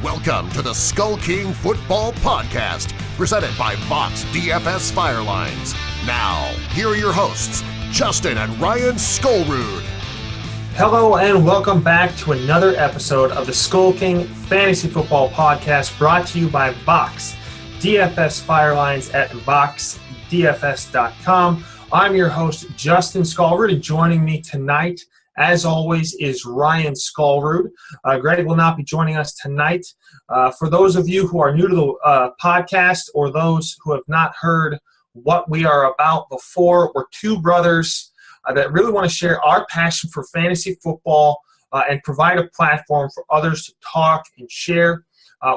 Welcome to the Skull King Football Podcast, presented by Vox DFS Firelines. Now, here are your hosts, Justin and Ryan Skullrood. Hello and welcome back to another episode of the Skull King Fantasy Football Podcast, brought to you by Vox DFS Firelines at voxdfs.com. I'm your host, Justin Skullrood, and joining me tonight, as always, is Ryan Skullrood. Greg will not be joining us tonight. For those of you who are new to the podcast or those who have not heard what we are about before, we're two brothers that really want to share our passion for fantasy football and provide a platform for others to talk and share.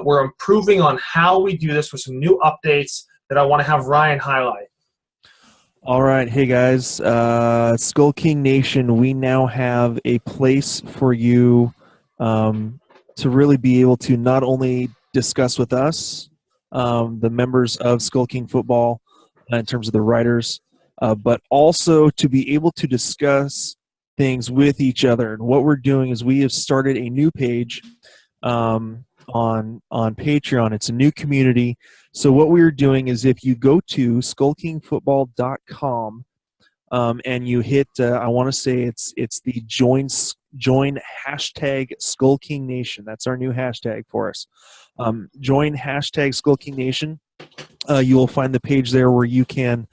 We're improving on how we do this with some new updates that I want to have Ryan highlight. All right. Hey, guys. Skull King Nation, we now have a place for you to really be able to not only discuss with us, the members of Skull King Football, in terms of the writers, but also to be able to discuss things with each other. And what we're doing is we have started a new page on Patreon. It's a new community. So what we're doing is if you go to skullkingfootball.com and you hit, I want to say it's the join hashtag Skull King Nation. That's our new hashtag for us. Join hashtag Skull King Nation. You will find the page there where you can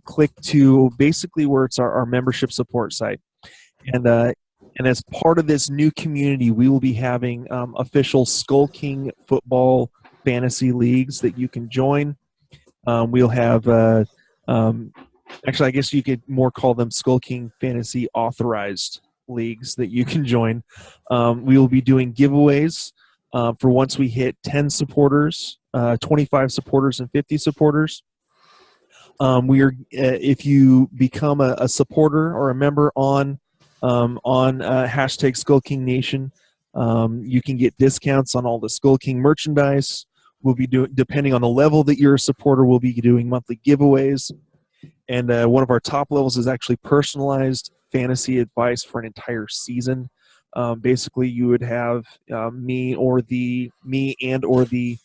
click to basically where it's our membership support site. And as part of this new community, we will be having official Skull King Football fantasy leagues that you can join. We'll have, actually, I guess you could more call them Skull King Fantasy Authorized leagues that you can join. We will be doing giveaways for once we hit 10 supporters, 25 supporters, and 50 supporters. If you become a supporter or a member on hashtag Skull King Nation, you can get discounts on all the Skull King merchandise. We'll be doing, depending on the level that you're a supporter, we'll be doing monthly giveaways. And one of our top levels is actually personalized fantasy advice for an entire season. Basically, you would have me and the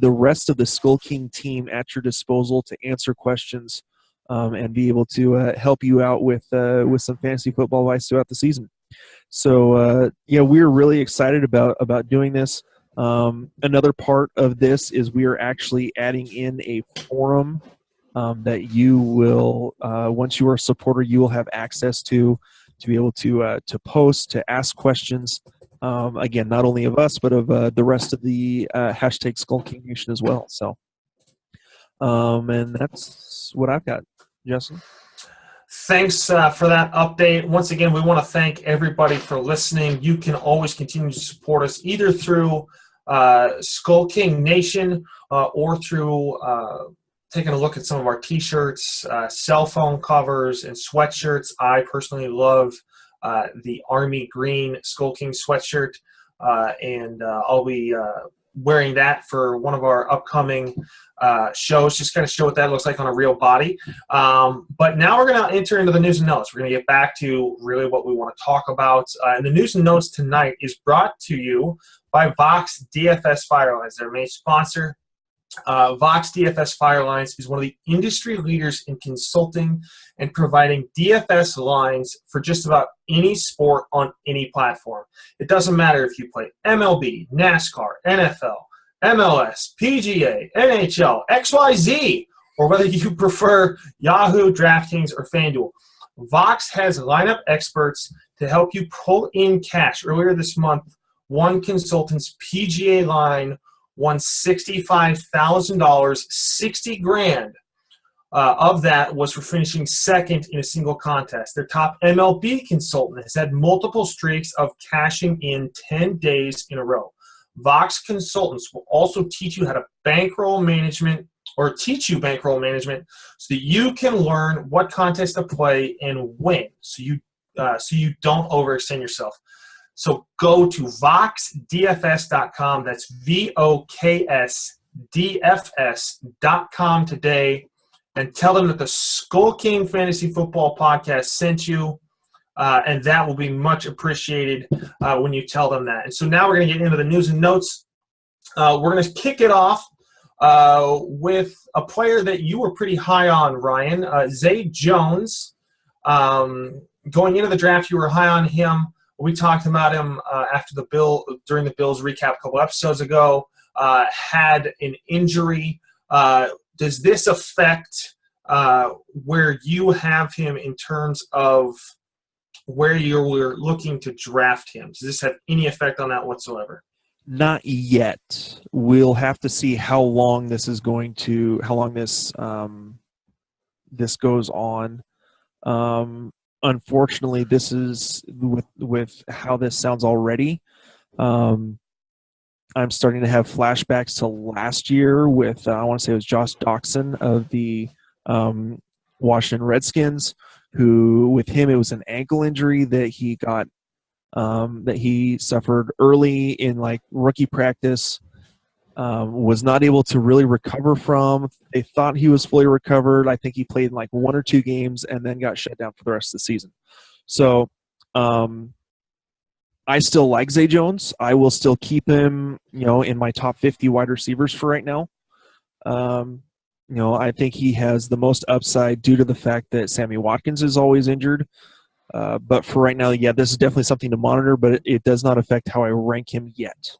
rest of the Skull King team at your disposal to answer questions and be able to help you out with some fantasy football advice throughout the season. So we're really excited about doing this. Another part of this is we are actually adding in a forum that you will, once you are a supporter, you will have access to be able to post, to ask questions. Again, not only of us, but of the rest of the hashtag Skull King Nation as well. So, and that's what I've got, Justin. Thanks for that update. Once again, we want to thank everybody for listening. You can always continue to support us either through Skull King Nation or through taking a look at some of our T-shirts, cell phone covers, and sweatshirts. I personally love the Army Green Skull King sweatshirt, and I'll be wearing that for one of our upcoming shows, just kind of show what that looks like on a real body. But now we're going to enter into the news and notes. We're going to get back to really what we want to talk about. And the news and notes tonight is brought to you by Vox DFS Firelines, their main sponsor. Vox DFS Firelines is one of the industry leaders in consulting and providing DFS lines for just about any sport on any platform. It doesn't matter if you play MLB, NASCAR, NFL, MLS, PGA, NHL, XYZ, or whether you prefer Yahoo, DraftKings, or FanDuel. Vox has lineup experts to help you pull in cash. Earlier this month, one consultant's PGA line won $65,000, $60,000 of that was for finishing second in a single contest. Their top MLB consultant has had multiple streaks of cashing in 10 days in a row. Vox consultants will also teach you how to bankroll management so that you can learn what contest to play and win so you don't overextend yourself. So go to voxdfs.com. That's VOKSDFS.com today and tell them that the Skull King Fantasy Football Podcast sent you. And that will be much appreciated when you tell them that. And so now we're going to get into the news and notes. We're going to kick it off with a player that you were pretty high on, Ryan, Zay Jones. Going into the draft, you were high on him. We talked about him during the Bills recap a couple episodes ago. Had an injury. Does this affect where you have him in terms of where you're looking to draft him? Does this have any effect on that whatsoever? Not yet. We'll have to see how long this this goes on. Unfortunately, this is with how this sounds already. I'm starting to have flashbacks to last year with I want to say it was Josh Doxson of the Washington Redskins, who with him it was an ankle injury that he got that he suffered early in like rookie practice. Was not able to really recover from. They thought he was fully recovered. I think he played in like 1 or 2 games and then got shut down for the rest of the season. So I still like Zay Jones. I will still keep him, in my top 50 wide receivers for right now. I think he has the most upside due to the fact that Sammy Watkins is always injured. But for right now, yeah, this is definitely something to monitor, but it does not affect how I rank him yet.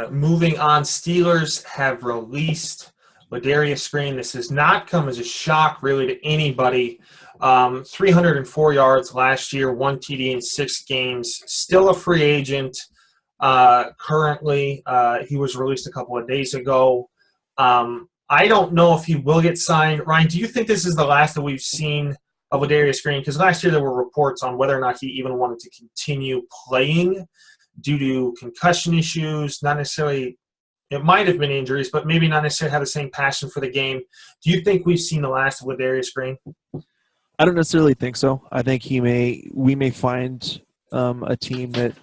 Moving on, Steelers have released Ladarius Green. This has not come as a shock really to anybody. 304 yards last year, 1 TD in 6 games. Still a free agent currently. He was released a couple of days ago. I don't know if he will get signed. Ryan, do you think this is the last that we've seen of Ladarius Green? Because last year there were reports on whether or not he even wanted to continue playing due to concussion issues, not necessarily – it might have been injuries, but maybe not necessarily have the same passion for the game. Do you think we've seen the last of Ladarius Green? I don't necessarily think so. I think we may find a team that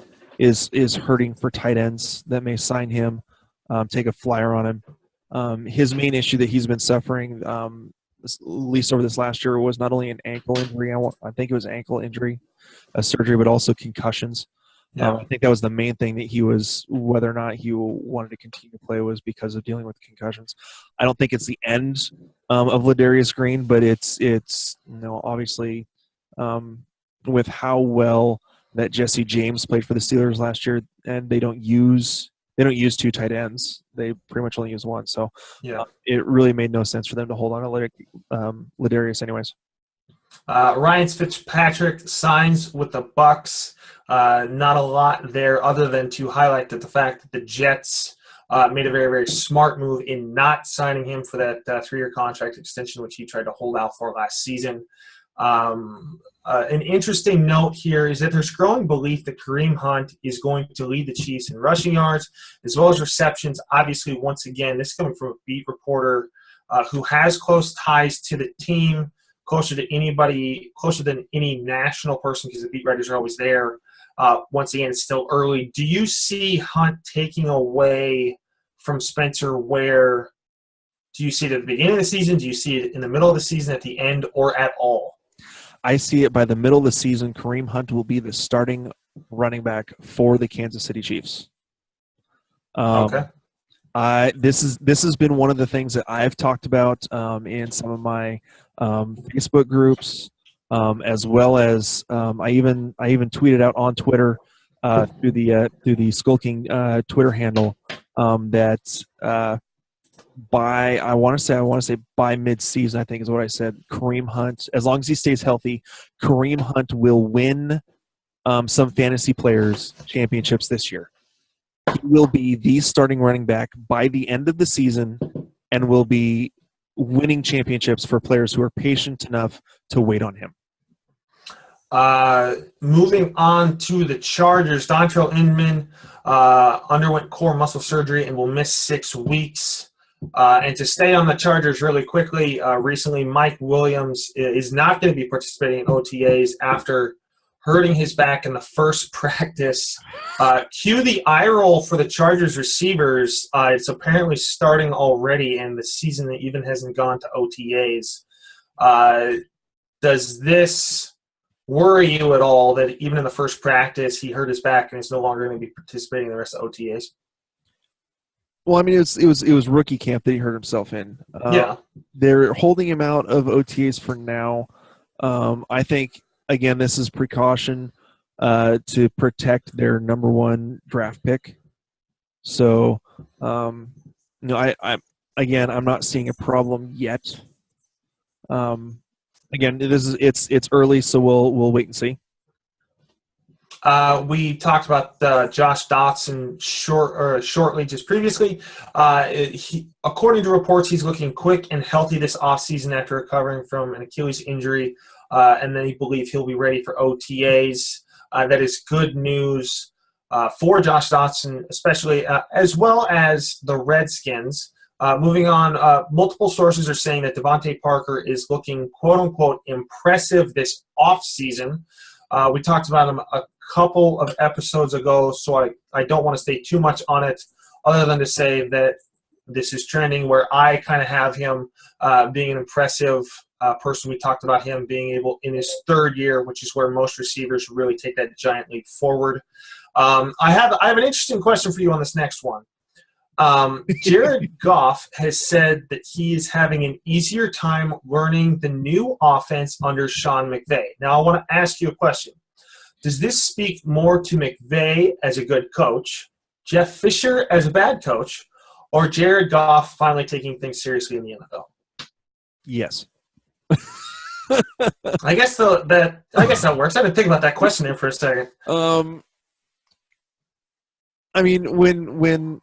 is hurting for tight ends that may sign him, take a flyer on him. His main issue that he's been suffering, at least over this last year, was not only an ankle injury. I think it was ankle injury, a surgery, but also concussions. Yeah. I think that was the main thing that he was, whether or not he wanted to continue to play, was because of dealing with concussions. I don't think it's the end of Ladarius Green, but it's obviously with how well that Jesse James played for the Steelers last year, and they don't use 2 tight ends. They pretty much only use 1. So yeah, it really made no sense for them to hold on to Ladarius anyways. Ryan Fitzpatrick signs with the Bucs. Not a lot there other than to highlight the fact that the Jets made a very, very smart move in not signing him for that 3-year contract extension, which he tried to hold out for last season. An interesting note here is that there's growing belief that Kareem Hunt is going to lead the Chiefs in rushing yards as well as receptions. Obviously, once again, this is coming from a beat reporter who has close ties to the team, closer than any national person because the beat writers are always there. Once again, it's still early. Do you see Hunt taking away from Spencer Ware? Do you see it at the beginning of the season? Do you see it in the middle of the season, at the end, or at all? I see it by the middle of the season. Kareem Hunt will be the starting running back for the Kansas City Chiefs. Okay. This has been one of the things that I've talked about in some of my Facebook groups, as well as I even tweeted out on Twitter through the Skulking Twitter handle that I want to say by mid-season, I think is what I said. Kareem Hunt, as long as he stays healthy, Kareem Hunt will win some fantasy players championships this year. He will be the starting running back by the end of the season and will be winning championships for players who are patient enough to wait on him. Moving on to the Chargers, Dontrell Inman underwent core muscle surgery and will miss 6 weeks. And to stay on the Chargers really quickly, recently Mike Williams is not going to be participating in OTAs after hurting his back in the first practice. Cue the eye roll for the Chargers receivers. It's apparently starting already, and the season even hasn't gone to OTAs. Does this worry you at all that even in the first practice he hurt his back and is no longer going to be participating in the rest of OTAs? Well, I mean, it was rookie camp that he hurt himself in. Yeah. They're holding him out of OTAs for now. I think, again, this is precaution to protect their number one draft pick. So, I'm not seeing a problem yet. Again, it's early, so we'll wait and see. We talked about Josh Dotson shortly just previously. According to reports, he's looking quick and healthy this offseason after recovering from an Achilles injury, and then he believes he'll be ready for OTAs. That is good news for Josh Dotson, especially as well as the Redskins. Moving on, multiple sources are saying that Devante Parker is looking quote-unquote impressive this offseason. We talked about him a couple of episodes ago, so I don't want to stay too much on it other than to say that this is trending where I kind of have him being an impressive person. We talked about him being able in his third year, which is where most receivers really take that giant leap forward. I have an interesting question for you on this next one. Jared Goff has said that he is having an easier time learning the new offense under Sean McVay. Now, I want to ask you a question. Does this speak more to McVay as a good coach, Jeff Fisher as a bad coach, or Jared Goff finally taking things seriously in the NFL? Yes. I guess that works. I didn't think about that question there for a second. I mean,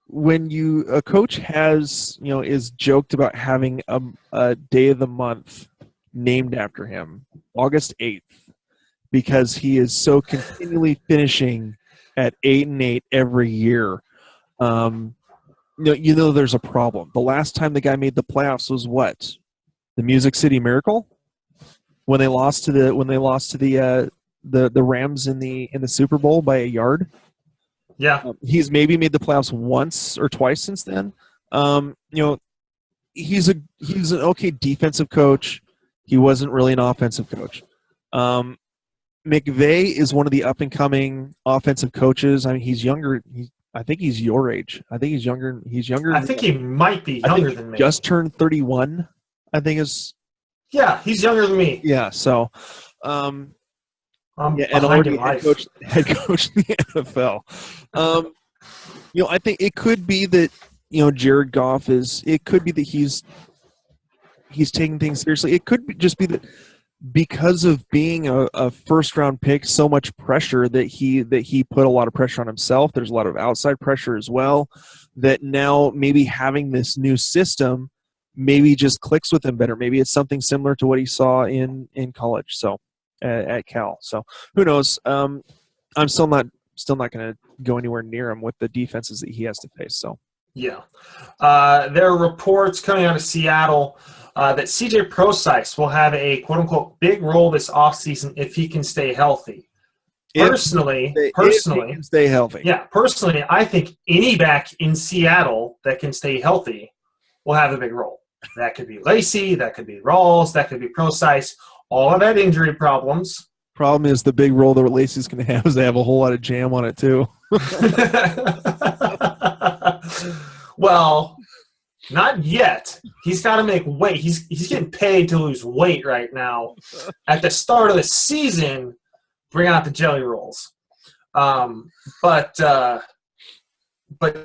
when a coach has, is joked about having a day of the month named after him, August 8th, because he is so continually finishing at 8-8 every year, there's a problem. The last time the guy made the playoffs was what? The Music City Miracle? When they lost to the Rams in the Super Bowl by a yard? Yeah. He's maybe made the playoffs once or twice since then. He's an okay defensive coach. He wasn't really an offensive coach. McVay is one of the up-and-coming offensive coaches. I mean, he's younger. I think he's your age. I think he's younger. He's younger. I think he might be younger than me. Just turned 31, I think is. Yeah, he's younger than me. Yeah, so. I'm and already head coach in the NFL. I think it could be that Jared Goff it could be that he's taking things seriously. It could just be that because of being a first round pick, so much pressure that he put a lot of pressure on himself. There's a lot of outside pressure as well. That now maybe having this new system maybe just clicks with him better. Maybe it's something similar to what he saw in college. So. At Cal, so who knows? I'm still not going to go anywhere near him with the defenses that he has to face. So yeah, there are reports coming out of Seattle that CJ Prosise will have a quote unquote big role this offseason if he can stay healthy. Personally, if he can stay healthy. Yeah, personally, I think any back in Seattle that can stay healthy will have a big role. That could be Lacey, that could be Rawls, that could be Prosise. All of that injury problems. Problem is the big role that Lacey's going to have is they have a whole lot of jam on it too. Well, not yet. He's got to make weight. He's getting paid to lose weight right now. At the start of the season, bring out the jelly rolls. But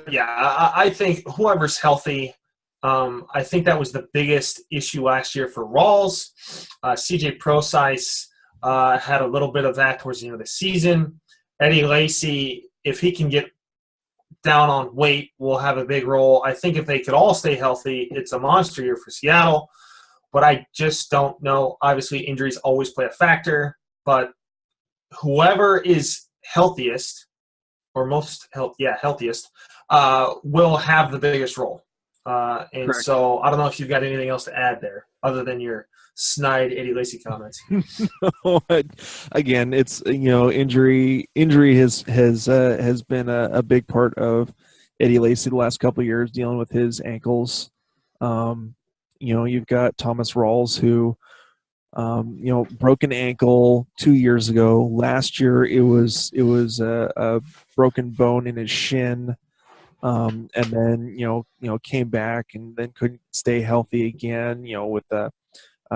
yeah, I think whoever's healthy. I think that was the biggest issue last year for Rawls. CJ Prosise had a little bit of that towards the end of the season. Eddie Lacy, if he can get down on weight, will have a big role. I think if they could all stay healthy, it's a monster year for Seattle. But I just don't know. Obviously, injuries always play a factor. But whoever is healthiest, or healthiest, will have the biggest role. Correct. So I don't know if you've got anything else to add there other than your snide Eddie Lacy comments. No, again, it's injury has been a big part of Eddie Lacy the last couple of years, dealing with his ankles. You've got Thomas Rawls who broken ankle 2 years ago. Last year it was a broken bone in his shin. and then came back and then couldn't stay healthy again. With the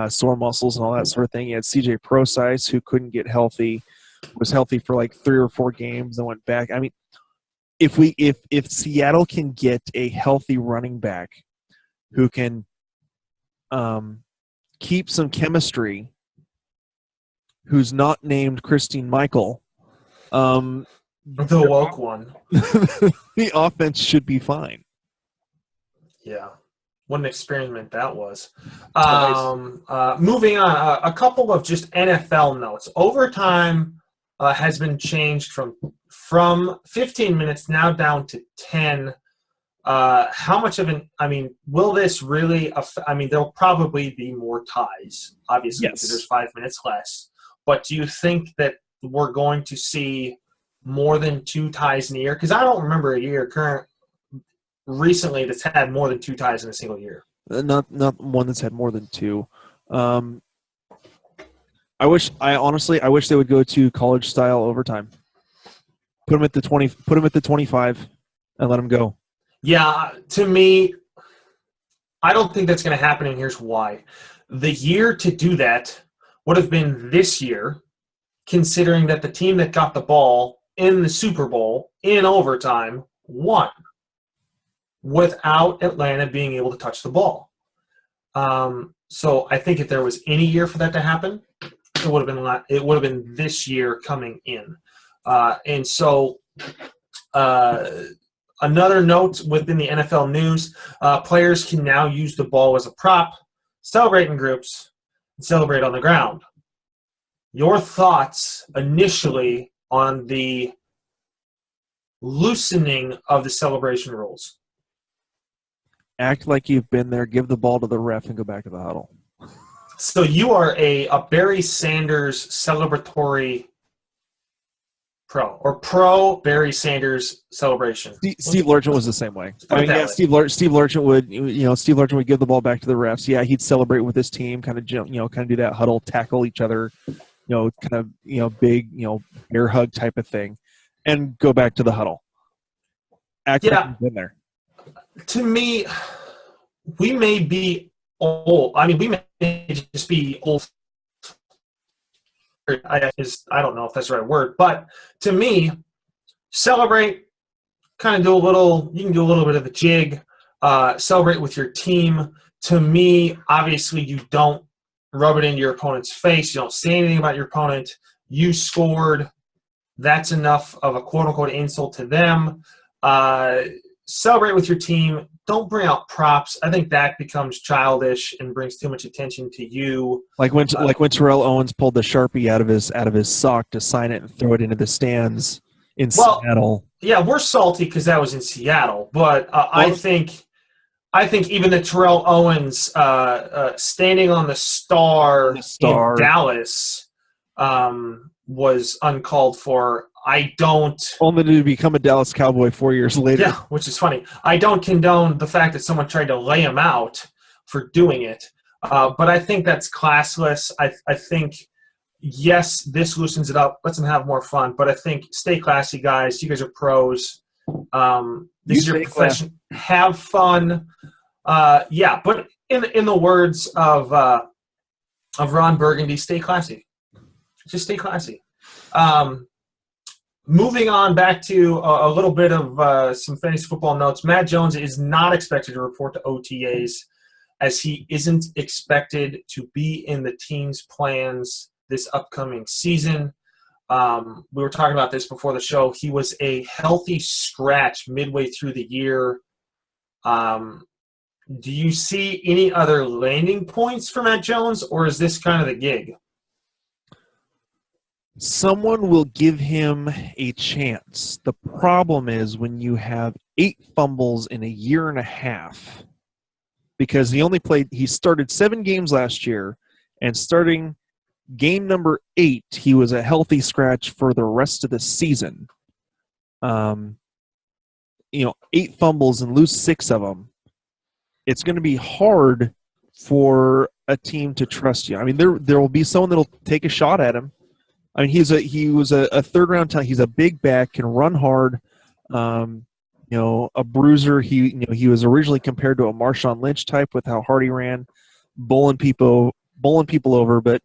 sore muscles and all that sort of thing. You had CJ Prosise, who couldn't get healthy, was healthy for like 3 or 4 games, and went back. I mean, if Seattle can get a healthy running back who can keep some chemistry, who's not named Christine Michael, the woke one, the offense should be fine. Yeah. What an experiment that was. Moving on, a couple of just NFL notes. Overtime has been changed from 15 minutes now down to 10. How much of will this really there'll probably be more ties, obviously, because there's 5 minutes less. But do you think that we're going to see more than 2 ties in a year? Because I don't remember a year recently that's had more than 2 ties in a single year. Not one that's had more than 2. I wish they would go to college style overtime. Put them at the 20. Put them at the 25, and let them go. Yeah, to me, I don't think that's going to happen, and here's why. The year to do that would have been this year, considering that the team that got the ball in the Super Bowl in overtime won, without Atlanta being able to touch the ball. So I think if there was any year for that to happen, it would have been this year coming in. And so another note within the NFL news, players can now use the ball as a prop, celebrate in groups, and celebrate on the ground. Your thoughts initially on the loosening of the celebration rules? Act like you've been there, give the ball to the ref, and go back to the huddle. So you are a Barry Sanders celebratory pro Barry Sanders celebration. Steve Largent was the same way. Steve Largent would give the ball back to the refs. Yeah, he'd celebrate with his team, kind of do that huddle, tackle each other, big, air hug type of thing, and go back to the huddle. Act like you've been there. To me, we may be old. I mean, we may just be old. I don't know if that's the right word, but to me, celebrate, kind of you can do a little bit of a jig, celebrate with your team. To me, obviously, you don't rub it into your opponent's face. You don't say anything about your opponent. You scored. That's enough of a quote-unquote insult to them. Celebrate with your team. Don't bring out props. I think that becomes childish and brings too much attention to you. Like when Terrell Owens pulled the Sharpie out of his sock to sign it and throw it into the stands in Seattle. Yeah, we're salty because that was in Seattle, but I think even the Terrell Owens standing on the star in Dallas was uncalled for. Only to become a Dallas Cowboy 4 years later. Yeah, which is funny. I don't condone the fact that someone tried to lay him out for doing it, but I think that's classless. I think, yes, this loosens it up, lets them have more fun, but I think stay classy, guys. You guys are pros. This is your profession. Have fun. But in the words of Ron Burgundy, stay classy. Just stay classy. Moving on back to a little bit of some fantasy football notes. Matt Jones is not expected to report to OTAs, as he isn't expected to be in the team's plans this upcoming season. We were talking about this before the show. He was a healthy scratch midway through the year. Do you see any other landing points for Matt Jones, or is this kind of the gig? Someone will give him a chance. The problem is when you have 8 fumbles in a year and a half, because he started 7 games last year, and starting game number 8, he was a healthy scratch for the rest of the season. 8 fumbles and lose 6 of them. It's going to be hard for a team to trust you. I mean, there will be someone that'll take a shot at him. I mean, he was a third-round talent. He's a big back, can run hard. a bruiser. He was originally compared to a Marshawn Lynch type with how hard he ran, bowling people over, but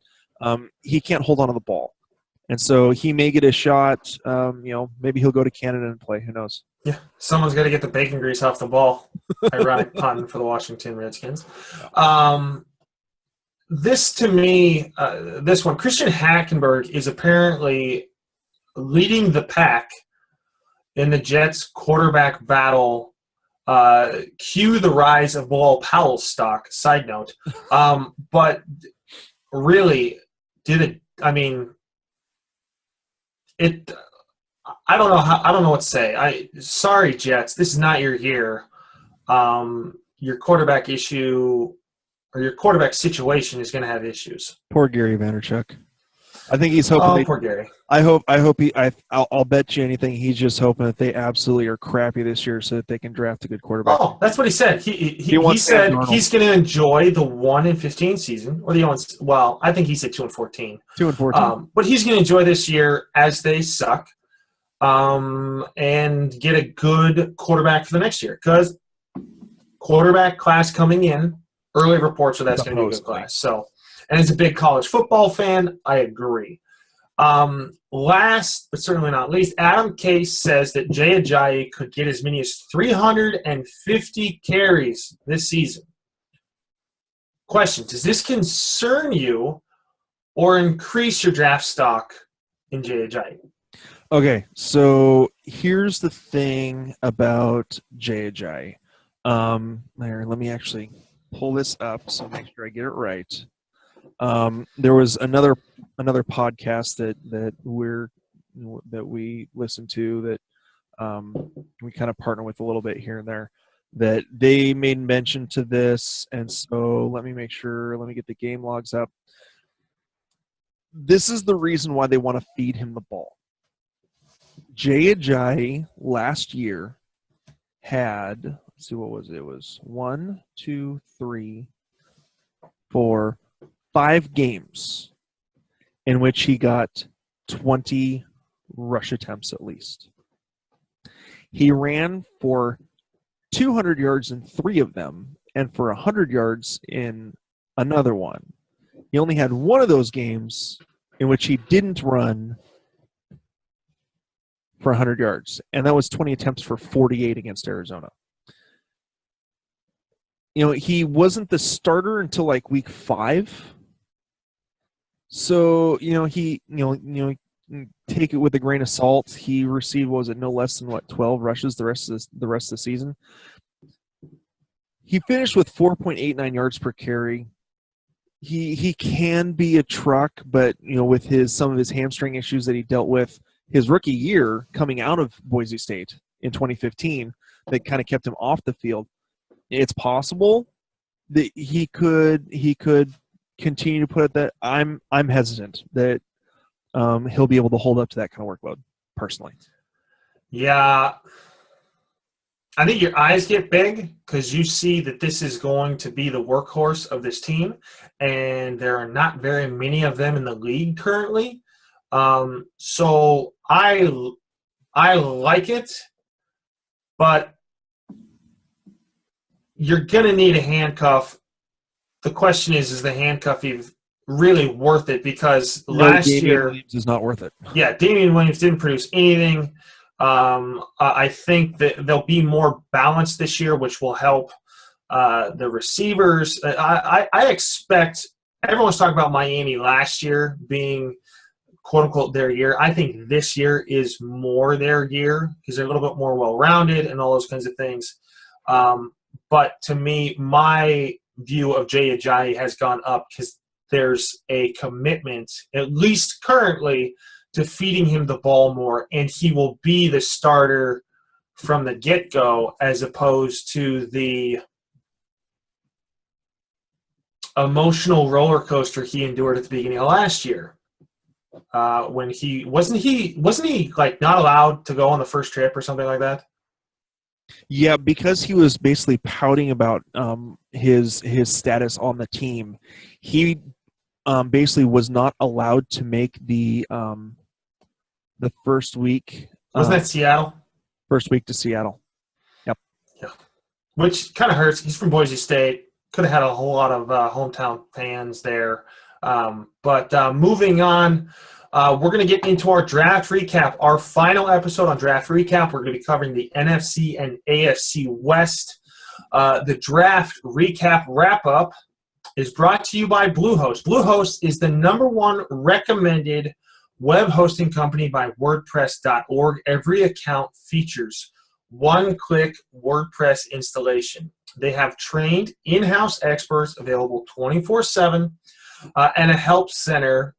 he can't hold on to the ball. And so he may get a shot. Maybe he'll go to Canada and play. Who knows? Yeah, someone's got to get the bacon grease off the ball. Ironic pun for the Washington Redskins. This, to me, this one, Christian Hackenberg is apparently leading the pack in the Jets quarterback battle. Cue the rise of Bilal Powell's stock, side note. But really, I don't know what to say. Sorry, Jets, this is not your year. Your quarterback issue or your quarterback situation is going to have issues. Poor Gary Vaynerchuk. I think he's hoping. Oh, poor Gary. I'll bet you anything. He's just hoping that they absolutely are crappy this year, so that they can draft a good quarterback. Oh, that's what he said. He said he's going to enjoy the 1-15 season, or I think he said 2-14. 2-14. But he's going to enjoy this year as they suck, and get a good quarterback for the next year. Because quarterback class coming in, early reports are that's going to be a good class. So, and as a big college football fan, I agree. Last but certainly not least, Adam Case says that Jay Ajayi could get as many as 350 carries this season. Question: does this concern you or increase your draft stock in Jay Ajayi? Okay, so here's the thing about Jay Ajayi. Let me actually pull this up so make sure I get it right. There was another podcast that we listen to that we kind of partner with a little bit here and there, that they made mention to this, and so let me get the game logs up. This is the reason why they want to feed him the ball. Jay Ajayi last year had, let's see, what was it? It was 1, 2, 3, 4, 5 games in which he got 20 rush attempts at least. He ran for 200 yards in 3 of them and for 100 yards in another one. He only had one of those games in which he didn't run for 100 yards, and that was 20 attempts for 48 against Arizona. He wasn't the starter until like week 5. So, he take it with a grain of salt. He received, no less than 12 rushes the rest of the season. He finished with 4.89 yards per carry. He can be a truck, but with some of his hamstring issues that he dealt with his rookie year coming out of Boise State in 2015, that kind of kept him off the field. It's possible that he could continue to put it that I'm hesitant that he'll be able to hold up to that kind of workload personally. Yeah. I think your eyes get big because you see that this is going to be the workhorse of this team, and there are not very many of them in the league currently. So I like it, but you're going to need a handcuff. The question is the handcuff even really worth it? Because last year Williams is not worth it. Yeah, Damian Williams didn't produce anything. I think that they'll be more balanced this year, which will help the receivers. I expect – everyone's talking about Miami last year being, quote-unquote, their year. I think this year is more their year because they're a little bit more well-rounded and all those kinds of things. But to me, my view of Jay Ajayi has gone up because there's a commitment, at least currently, to feeding him the ball more, and he will be the starter from the get-go as opposed to the emotional roller coaster he endured at the beginning of last year. When he wasn't like not allowed to go on the first trip or something like that? Yeah, because he was basically pouting about his status on the team. He basically was not allowed to make the first week. Wasn't that Seattle? First week to Seattle. which kind of hurts. He's from Boise State. Could have had a whole lot of hometown fans there. But moving on, we're going to get into our draft recap. Our final episode on draft recap, we're going to be covering the NFC and AFC West. The draft recap wrap-up is brought to you by Bluehost. Bluehost is the #1 recommended web hosting company by WordPress.org. Every account features one-click WordPress installation. They have trained in-house experts available 24/7 and a help center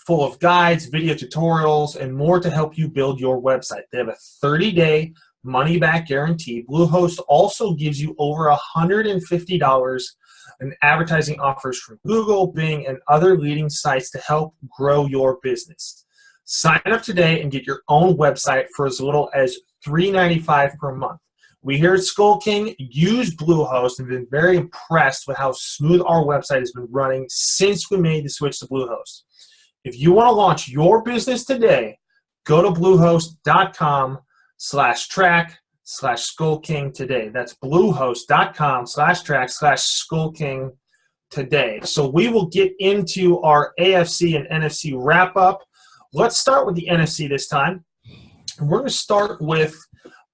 full of guides, video tutorials, and more to help you build your website. They have a 30-day money-back guarantee. Bluehost also gives you over $150 in advertising offers from Google, Bing, and other leading sites to help grow your business. Sign up today and get your own website for as little as $3.95 per month. We here at Skull King use Bluehost and have been very impressed with how smooth our website has been running since we made the switch to Bluehost. If you want to launch your business today, go to bluehost.com/track/SkullKing today. That's bluehost.com/track/SkullKing today. So we will get into our AFC and NFC wrap-up. Let's start with the NFC this time. We're going to start with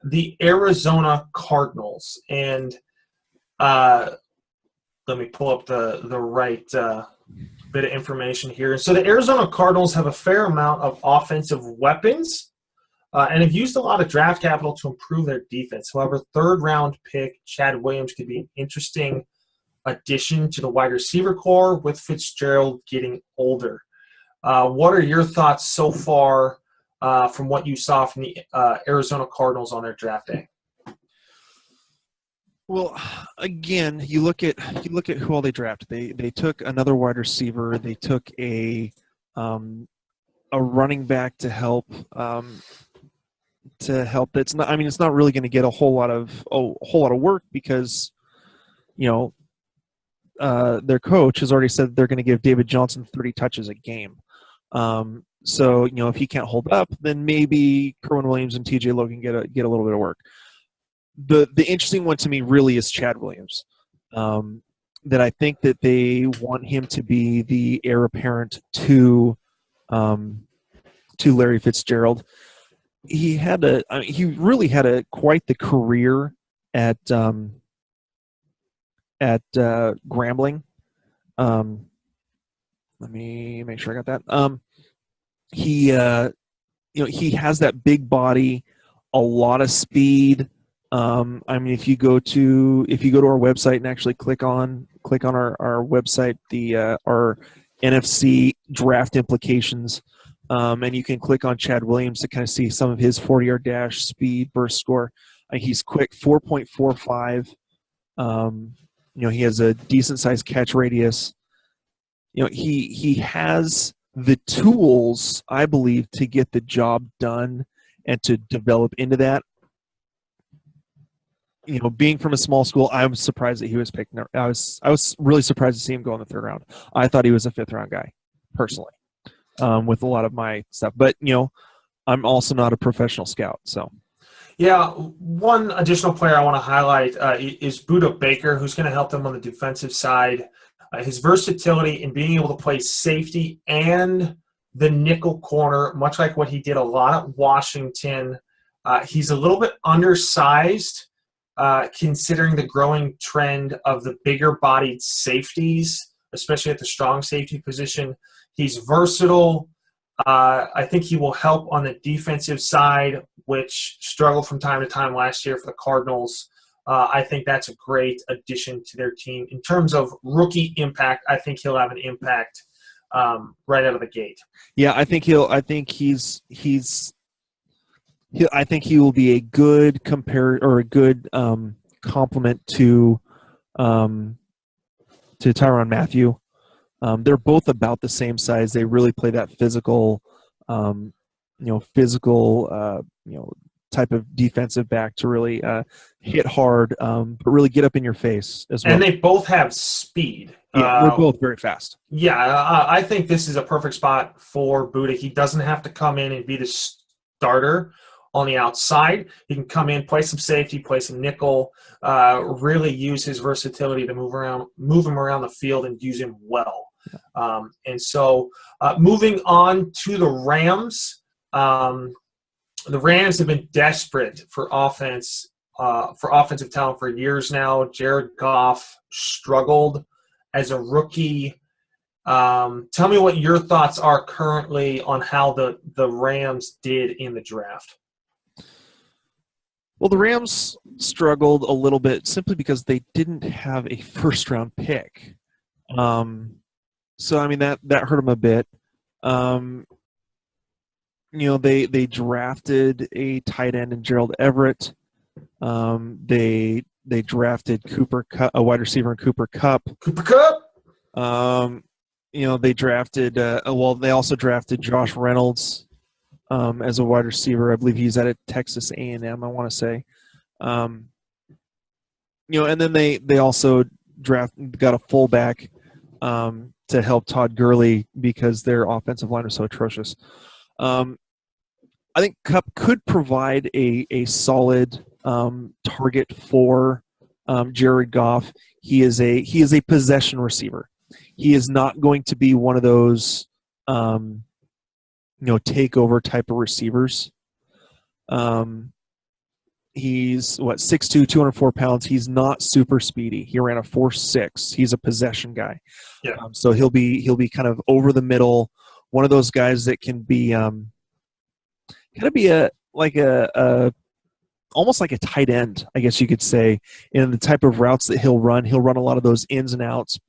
the Arizona Cardinals. And let me pull up the right bit of information here. So the Arizona Cardinals have a fair amount of offensive weapons and have used a lot of draft capital to improve their defense. However, third-round pick Chad Williams could be an interesting addition to the wide receiver core with Fitzgerald getting older. What are your thoughts so far from what you saw from the Arizona Cardinals on their draft day? Well, again, you look at who all they drafted. They took another wide receiver. They took a running back to help. It's not. I mean, it's not really going to get a whole lot of work because, their coach has already said they're going to give David Johnson 30 touches a game. So if he can't hold up, then maybe Kerwin Williams and TJ Logan get a little bit of work. The interesting one to me really is Chad Williams. That I think that they want him to be the heir apparent to Larry Fitzgerald. He really had quite the career at Grambling. Let me make sure I got that. He has that big body, a lot of speed. If you go to our website and actually click on our website, our NFC draft implications, and you can click on Chad Williams to kind of see some of his 40-yard dash, speed, burst score. He's quick, 4.45. He has a decent-sized catch radius. He has the tools, I believe, to get the job done and to develop into that. Being from a small school, I was surprised that he was picked. I was really surprised to see him go in the 3rd round. I thought he was a 5th-round guy, personally, with a lot of my stuff. But, I'm also not a professional scout, so. Yeah, one additional player I want to highlight is Budda Baker, who's going to help them on the defensive side. His versatility in being able to play safety and the nickel corner, much like what he did a lot at Washington. He's a little bit undersized, considering the growing trend of the bigger-bodied safeties, especially at the strong safety position. He's versatile. I think he will help on the defensive side, which struggled from time to time last year for the Cardinals. I think that's a great addition to their team. In terms of rookie impact, I think he'll have an impact right out of the gate. Yeah, I think he will be a good complement to Tyrann Mathieu. They're both about the same size. They really play that physical type of defensive back to really hit hard, but really get up in your face as well. And they both have speed. Yeah, they're both very fast. Yeah, I think this is a perfect spot for Budda. He doesn't have to come in and be the starter on the outside. He can come in, play some safety, play some nickel, really use his versatility to move him around the field and use him well. And so moving on to the Rams, the Rams have been desperate for offensive talent for years now. Jared Goff struggled as a rookie. Tell me what your thoughts are currently on how the Rams did in the draft. Well, the Rams struggled a little bit simply because they didn't have a first-round pick. So, I mean, that hurt them a bit. They drafted a tight end in Gerald Everett. They drafted a wide receiver in Cooper Kupp. They drafted they also drafted Josh Reynolds as a wide receiver. I believe he's at Texas A&M, I want to say. And then they also got a fullback to help Todd Gurley because their offensive line was so atrocious. I think Kupp could provide a solid target for Jared Goff. He is a possession receiver. He is not going to be one of those takeover type of receivers. He's 6'2", 204 pounds. He's not super speedy. He ran a 4.6. He's a possession guy. Yeah. So he'll be kind of over the middle, one of those guys that can be kind of be almost like a tight end, I guess you could say, in the type of routes that he'll run. He'll run a lot of those ins and outs,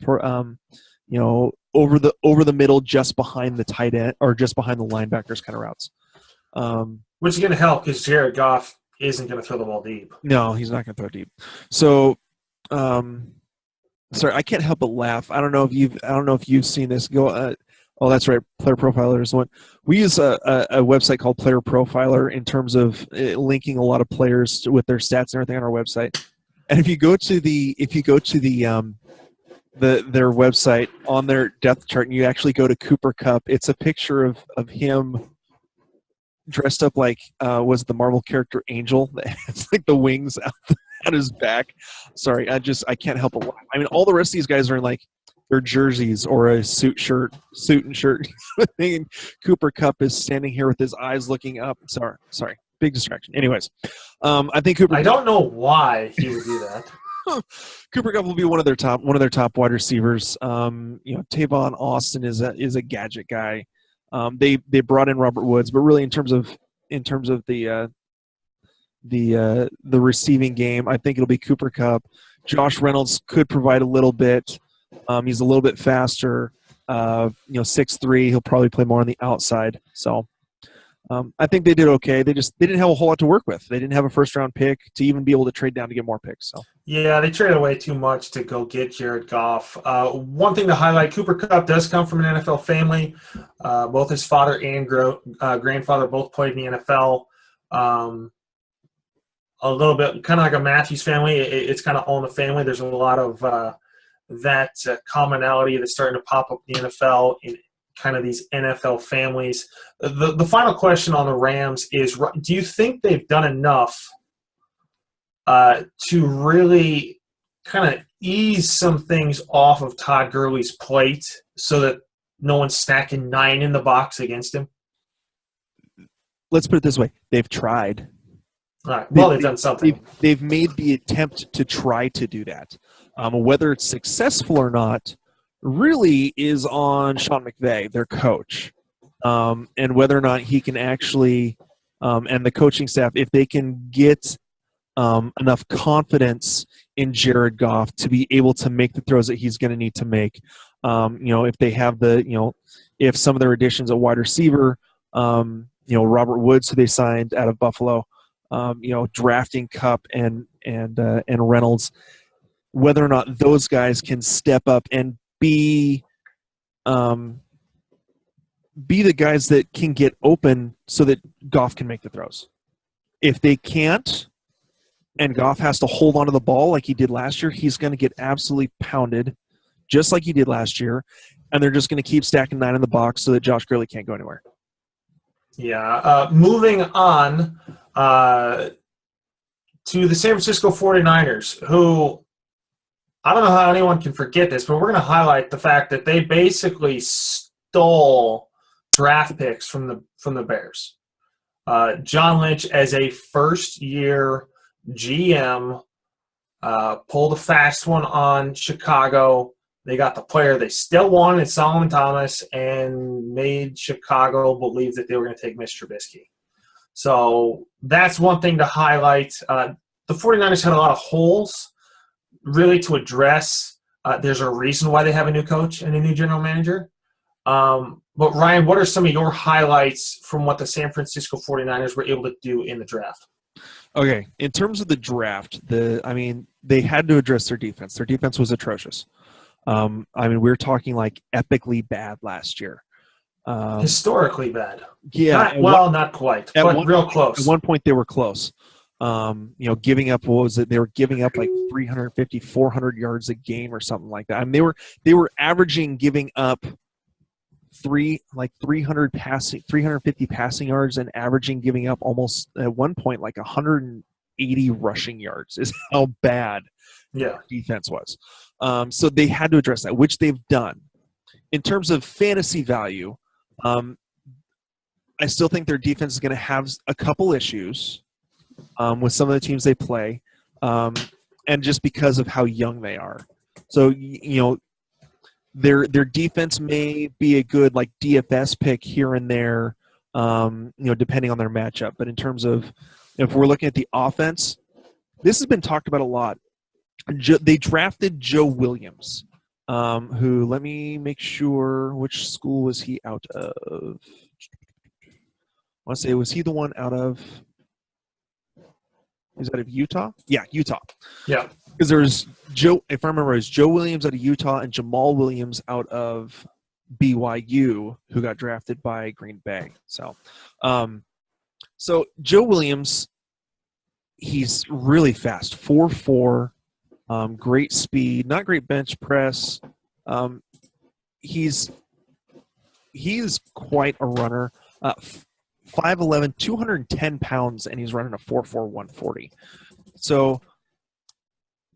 over the middle, just behind the tight end or just behind the linebackers kind of routes. Which is going to help because Jared Goff isn't going to throw the ball deep. No, he's not going to throw deep. So, sorry, I can't help but laugh. I don't know if you've seen this. Oh, that's right. Player Profiler is one. We use a website called Player Profiler in terms of linking a lot of players with their stats and everything on our website. And if you go to their website on their depth chart and you actually go to Cooper Kupp, it's a picture of him dressed up like was the Marvel character Angel that has like the wings out his back. Sorry, I can't help but laugh. I mean, all the rest of these guys are in like their jerseys or a suit and shirt. And Cooper Kupp is standing here with his eyes looking up. Sorry, big distraction. Anyways, I think I don't know why he would do that. Cooper Kupp will be one of their top wide receivers. Tavon Austin is a gadget guy. They brought in Robert Woods, but really in terms of the receiving game, I think it'll be Cooper Kupp. Josh Reynolds could provide a little bit. He's a little bit faster. 6'3". He'll probably play more on the outside. So I think they did okay. They didn't have a whole lot to work with. They didn't have a first-round pick to even be able to trade down to get more picks. So yeah, they traded away too much to go get Jared Goff. One thing to highlight, Cooper Kupp does come from an NFL family. Both his father and grandfather both played in the NFL. A little bit kind of like a Matthews family. It's kind of all in the family. There's a lot of that commonality that's starting to pop up in the NFL in kind of these NFL families. The final question on the Rams is, do you think they've done enough to really kind of ease some things off of Todd Gurley's plate so that no one's stacking 9 in the box against him? Let's put it this way. They've tried. All right. Well, they've done something. They've made the attempt to try to do that. Whether it's successful or not really is on Sean McVay, their coach, and whether or not he can actually and the coaching staff, if they can get enough confidence in Jared Goff to be able to make the throws that he's going to need to make. If they have if some of their additions at wide receiver, Robert Woods, who they signed out of Buffalo, drafting Kupp and Reynolds, whether or not those guys can step up and be the guys that can get open so that Goff can make the throws. If they can't, and Goff has to hold onto the ball like he did last year, he's going to get absolutely pounded, just like he did last year, and they're just going to keep stacking 9 in the box so that Josh Gurley can't go anywhere. Yeah. Moving on, to the San Francisco 49ers, who I don't know how anyone can forget this, but we're going to highlight the fact that they basically stole draft picks from the Bears. John Lynch, as a first-year GM, pulled a fast one on Chicago. They got the player they still wanted, Solomon Thomas, and made Chicago believe that they were going to take Mr. Trubisky. So that's one thing to highlight. The 49ers had a lot of holes really to address. There's a reason why they have a new coach and a new general manager. But, Ryan, what are some of your highlights from what the San Francisco 49ers were able to do in the draft? Okay, in terms of the draft, they had to address their defense. Their defense was atrocious. We were talking like epically bad last year. Historically bad. Yeah. Not quite, but real close. At one point, they were close. Giving up, what was it? They were giving up like 350, 400 yards a game or something like that. I mean, they were averaging giving up 350 passing yards and averaging giving up almost at one point like 180 rushing yards is how bad their defense was. So they had to address that, which they've done. In terms of fantasy value, I still think their defense is going to have a couple issues with some of the teams they play, and just because of how young they are. So, their defense may be a good like DFS pick here and there, depending on their matchup. But in terms of if we're looking at the offense, this has been talked about a lot. They drafted Joe Williams, who, let me make sure, which school was he out of? I want to say, was he the one out of? Is that of Utah? Yeah, Utah. Yeah. Because there's Joe, if I remember, it was Joe Williams out of Utah and Jamal Williams out of BYU, who got drafted by Green Bay. So Joe Williams, he's really fast, 4'4", great speed, not great bench press. He's quite a runner. 5'11", 210 pounds, and he's running a 4.4 140. So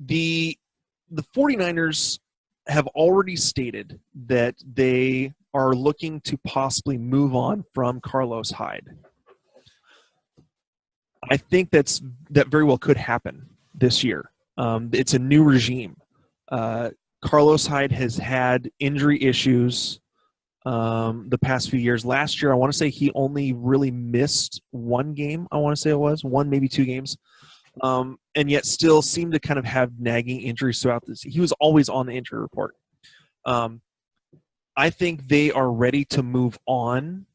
the 49ers have already stated that they are looking to possibly move on from Carlos Hyde. I think that very well could happen this year. It's a new regime. Carlos Hyde has had injury issues the past few years. Last year, I want to say he only really missed one game. I want to say it was one, maybe two games, and yet still seemed to kind of have nagging injuries throughout this. He was always on the injury report. I think they are ready to move on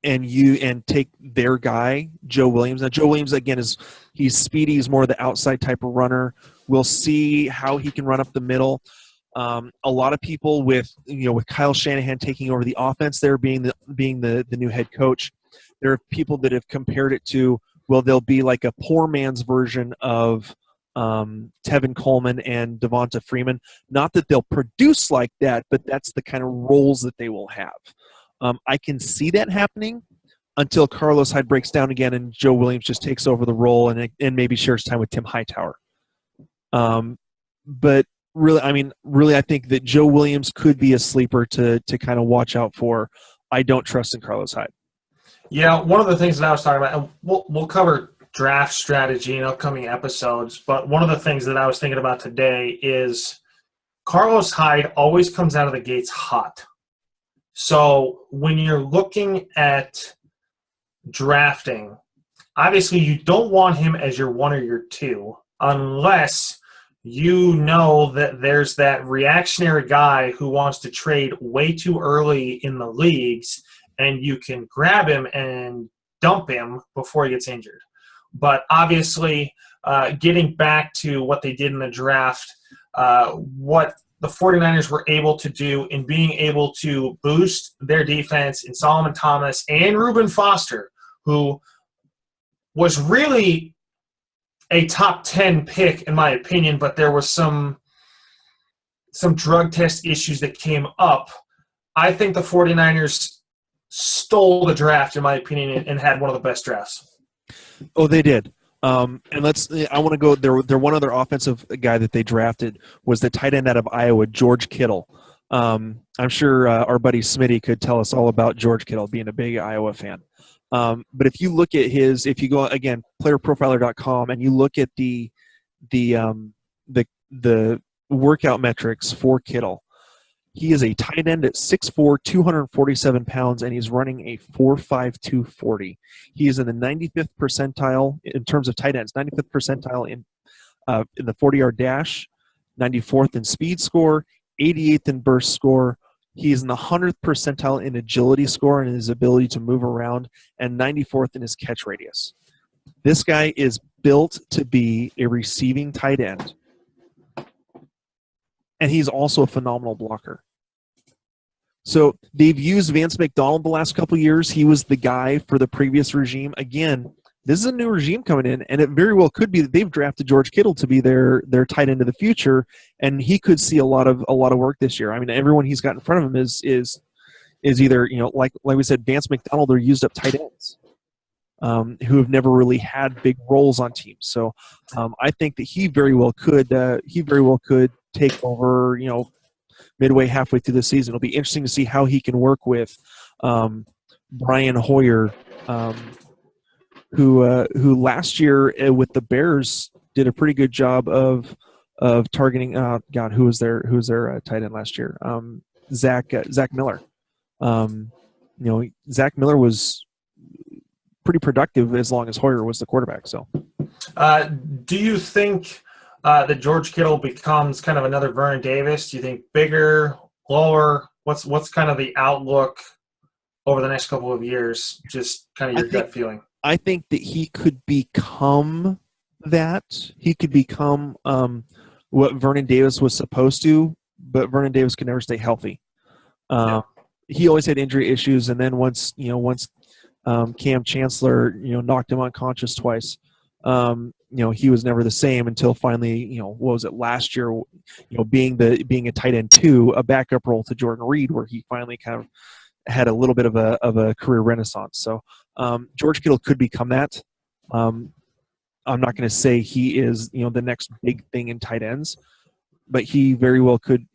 and take their guy, Joe Williams. Now, Joe Williams, again, he's speedy. He's more of the outside type of runner. We'll see how he can run up the middle. A lot of people with Kyle Shanahan taking over the offense there, being the new head coach, there are people that have compared it to, well, they'll be like a poor man's version of Tevin Coleman and Devonta Freeman. Not that they'll produce like that, but that's the kind of roles that they will have. I can see that happening until Carlos Hyde breaks down again and Joe Williams just takes over the role and maybe shares time with Tim Hightower. But really, I think that Joe Williams could be a sleeper to kind of watch out for. I don't trust in Carlos Hyde. Yeah, one of the things that I was talking about, and we'll cover draft strategy in upcoming episodes, but one of the things that I was thinking about today is Carlos Hyde always comes out of the gates hot. So when you're looking at drafting, obviously you don't want him as your one or your two unless you know that there's that reactionary guy who wants to trade way too early in the leagues and you can grab him and dump him before he gets injured. But obviously, getting back to what they did in the draft, what the 49ers were able to do in being able to boost their defense in Solomon Thomas and Reuben Foster, who was really a top 10 pick in my opinion, but there was some drug test issues that came up. I think the 49ers stole the draft in my opinion and had one of the best drafts. Oh, they did. And I want to go there. One other offensive guy that they drafted was the tight end out of Iowa, George Kittle. I'm sure our buddy Smitty could tell us all about George Kittle, being a big Iowa fan. But if you look at if you go again, playerprofiler.com, and you look at the workout metrics for Kittle, he is a tight end at 6'4", 247 pounds, and he's running a 4.52 40. He is in the 95th percentile in terms of tight ends, 95th percentile in the 40-yard dash, 94th in speed score, 88th in burst score. He is in the 100th percentile in agility score and his ability to move around, and 94th in his catch radius. This guy is built to be a receiving tight end, and he's also a phenomenal blocker. So they've used Vance McDonald the last couple of years. He was the guy for the previous regime. Again, this is a new regime coming in, and it very well could be that they've drafted George Kittle to be their tight end of the future, and he could see a lot of work this year. I mean, everyone he's got in front of him is either, like we said, Vance McDonald, or used up tight ends who have never really had big roles on teams. So I think that he very well could take over, midway, halfway through the season. It'll be interesting to see how he can work with Brian Hoyer, who last year with the Bears did a pretty good job of targeting. Who was their tight end last year? Zach Miller. Zach Miller was pretty productive as long as Hoyer was the quarterback. So, do you think that George Kittle becomes kind of another Vernon Davis? Do you think bigger, lower? What's kind of the outlook over the next couple of years? Just kind of your gut feeling. I think that he could become that. He could become what Vernon Davis was supposed to, but Vernon Davis could never stay healthy. He always had injury issues, and then once Cam Chancellor knocked him unconscious twice, he was never the same until finally, what was it, last year, being a tight end 2, a backup role to Jordan Reed, where he finally kind of had a little bit of a career renaissance. So George Kittle could become that. I'm not going to say he is, the next big thing in tight ends, but he very well could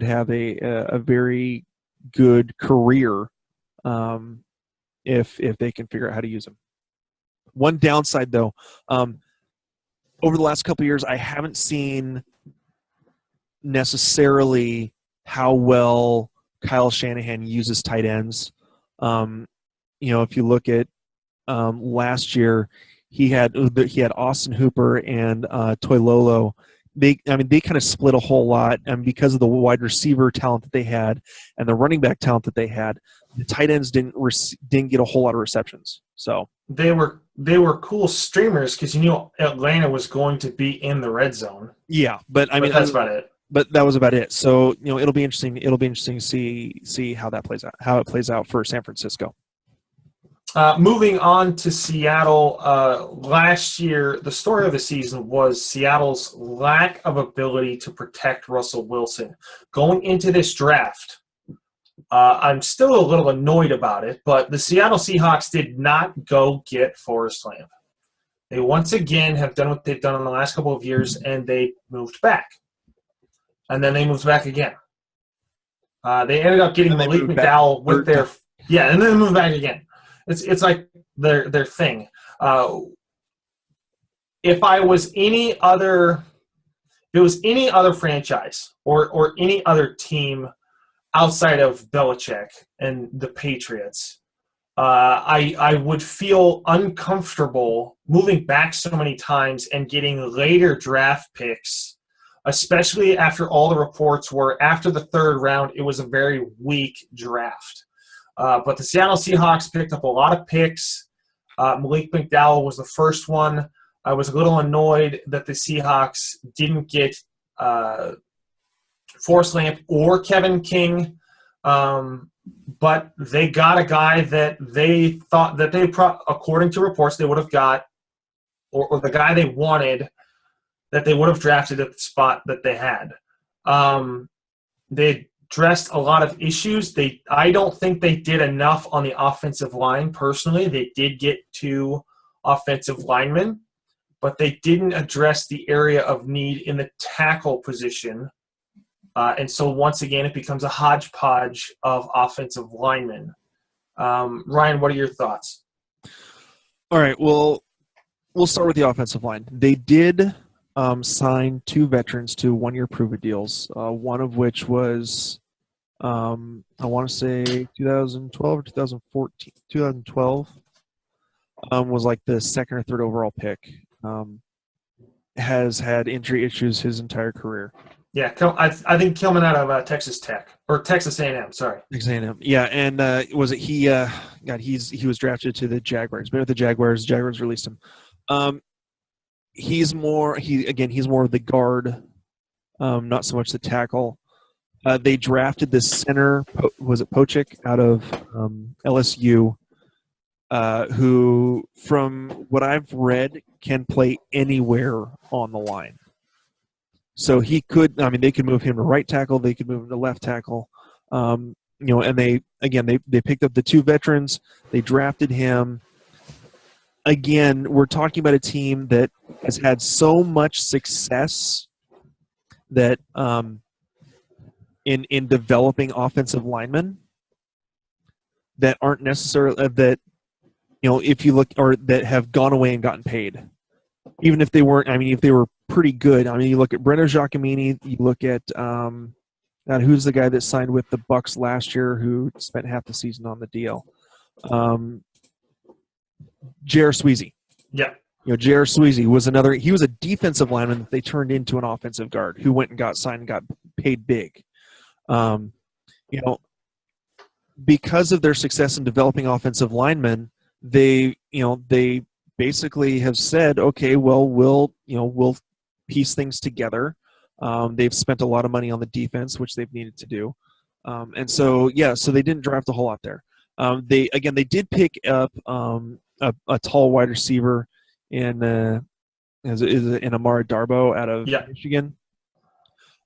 have a very good career if they can figure out how to use him. One downside, though, over the last couple of years, I haven't seen necessarily how well Kyle Shanahan uses tight ends. If you look at last year, he had Austin Hooper and Toilolo. They kind of split a whole lot, and because of the wide receiver talent that they had and the running back talent that they had, the tight ends didn't get a whole lot of receptions. So they were cool streamers because Atlanta was going to be in the red zone. Yeah, but that's about it. But that was about it. So it'll be interesting. It'll be interesting to see how that plays out. How it plays out for San Francisco. Moving on to Seattle, last year, the story of the season was Seattle's lack of ability to protect Russell Wilson. Going into this draft, I'm still a little annoyed about it, but the Seattle Seahawks did not go get Forrest Lamp. They once again have done what they've done in the last couple of years, and they moved back. And then they moved back again. They ended up getting Malik McDowell with their – yeah, and then they moved back again. It's like their thing. If it was any other franchise or any other team outside of Belichick and the Patriots, I would feel uncomfortable moving back so many times and getting later draft picks, especially after all the reports were after the third round, it was a very weak draft. But the Seattle Seahawks picked up a lot of picks. Malik McDowell was the first one. I was a little annoyed that the Seahawks didn't get Forrest Lamp or Kevin King, but they got a guy that they thought that according to reports, they would have got, or the guy they wanted that they would have drafted at the spot that they had. They addressed a lot of issues. I don't think they did enough on the offensive line personally. They did get 2 offensive linemen, but they didn't address the area of need in the tackle position. And so once again, it becomes a hodgepodge of offensive linemen. Ryan, what are your thoughts? All right, well, we'll start with the offensive line. They did sign 2 veterans to 1-year prove-it deals, one of which was, I want to say 2012 or 2014. 2012 was like the 2nd or 3rd overall pick. Has had injury issues his entire career. Yeah, I think Kilman out of Texas Tech or Texas A&M. Sorry, Texas A&M. Yeah, and was it he? He was drafted to the Jaguars. Been with the Jaguars. Jaguars released him. He's more of the guard, not so much the tackle. They drafted this center. Was it Pochik out of LSU? Who, from what I've read, can play anywhere on the line. So he could. I mean, they could move him to right tackle. They could move him to left tackle. And they picked up the 2 veterans. They drafted him. Again, we're talking about a team that has had so much success that in developing offensive linemen that aren't necessarily that. If you look, or that have gone away and gotten paid, even if they weren't. I mean, if they were pretty good. I mean, you look at Breno Giacomini. You look at who's the guy that signed with the Bucks last year, who spent half the season on the deal. J.R. Sweezy. Yeah. J.R. Sweezy was another. He was a defensive lineman that they turned into an offensive guard who went and got signed and got paid big. Because of their success in developing offensive linemen, they basically have said, okay, well, we'll piece things together. They've spent a lot of money on the defense, which they've needed to do. So they didn't draft a whole lot there. They did pick up a tall wide receiver in Amara Darbo out of Michigan.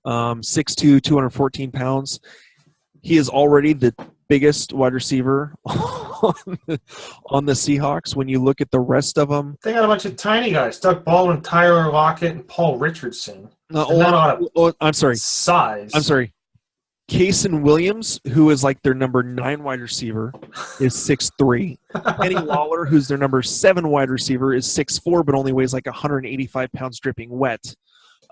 6'2", 214 pounds. He is already the biggest wide receiver on the Seahawks. When you look at the rest of them, they got a bunch of tiny guys: Doug Baldwin, Tyler Lockett, and Paul Richardson. I'm sorry. Size. I'm sorry. Kason Williams, who is like their number 9 wide receiver, is 6'3". Kenny Lawler, who's their number 7 wide receiver, is 6'4", but only weighs like 185 pounds dripping wet.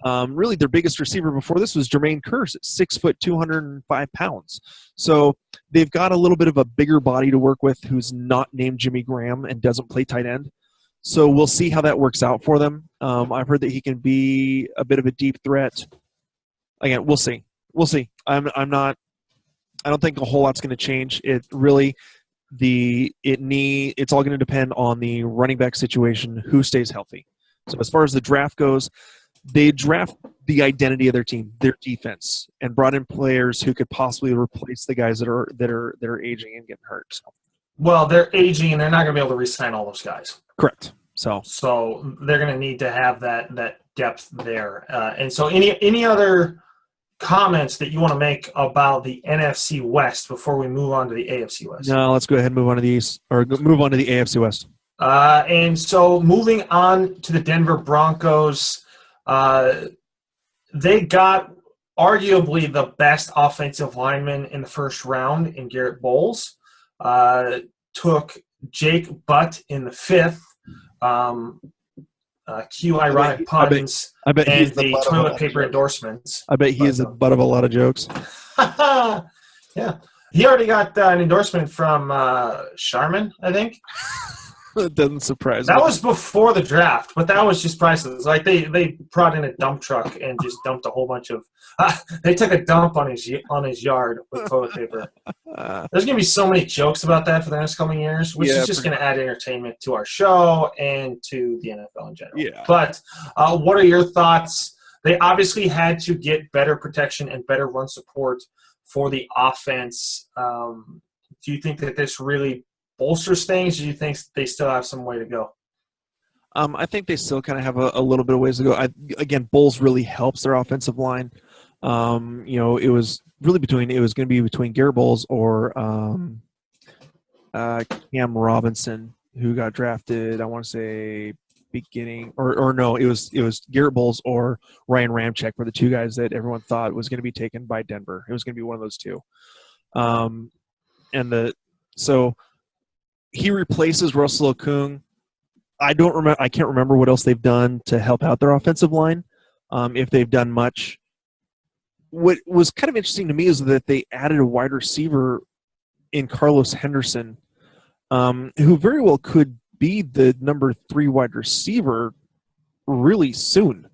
Really, their biggest receiver before this was Jermaine Kearse at 6 foot, 205 pounds. So they've got a little bit of a bigger body to work with, who's not named Jimmy Graham and doesn't play tight end. So we'll see how that works out for them. I've heard that he can be a bit of a deep threat. Again, we'll see. We'll see. I don't think a whole lot's going to change. It's all going to depend on the running back situation, who stays healthy. So as far as the draft goes, they draft the identity of their team, their defense, and brought in players who could possibly replace the guys that are aging and getting hurt. So. Well, they're aging, and they're not going to be able to re-sign all those guys. Correct. So they're going to need to have that depth there. And so, any other comments that you want to make about the NFC West before we move on to the AFC West? No, let's go ahead and move on to the East, or move on to the AFC West. And so, moving on to the Denver Broncos. They got arguably the best offensive lineman in the first round in Garrett Bowles. Took Jake Butt in the 5th. Cue ironic puns I bet and he's the toilet paper endorsements. I bet he is the butt of a lot of jokes. Yeah. He already got an endorsement from Charmin, I think. It doesn't surprise me. That was before the draft, but that was just priceless. Like they brought in a dump truck and just dumped a whole bunch of. They took a dump on his yard with toilet paper. There's gonna be so many jokes about that for the next coming years, which is just gonna add entertainment to our show and to the NFL in general. Yeah. But what are your thoughts? They obviously had to get better protection and better run support for the offense. Do you think that this really bolsters things, or do you think they still have some way to go? I think they still kind of have a little bit of ways to go. Again, Bowles really helps their offensive line. It was going to be between Garrett Bowles or Cam Robinson, who got drafted. I want to say beginning or no, it was Garrett Bowles or Ryan Ramczyk were the two guys that everyone thought was going to be taken by Denver. It was going to be one of those two. So he replaces Russell Okung. I can't remember what else they've done to help out their offensive line, if they've done much. What was kind of interesting to me is that they added a wide receiver in Carlos Henderson, who very well could be the number 3 wide receiver really soon.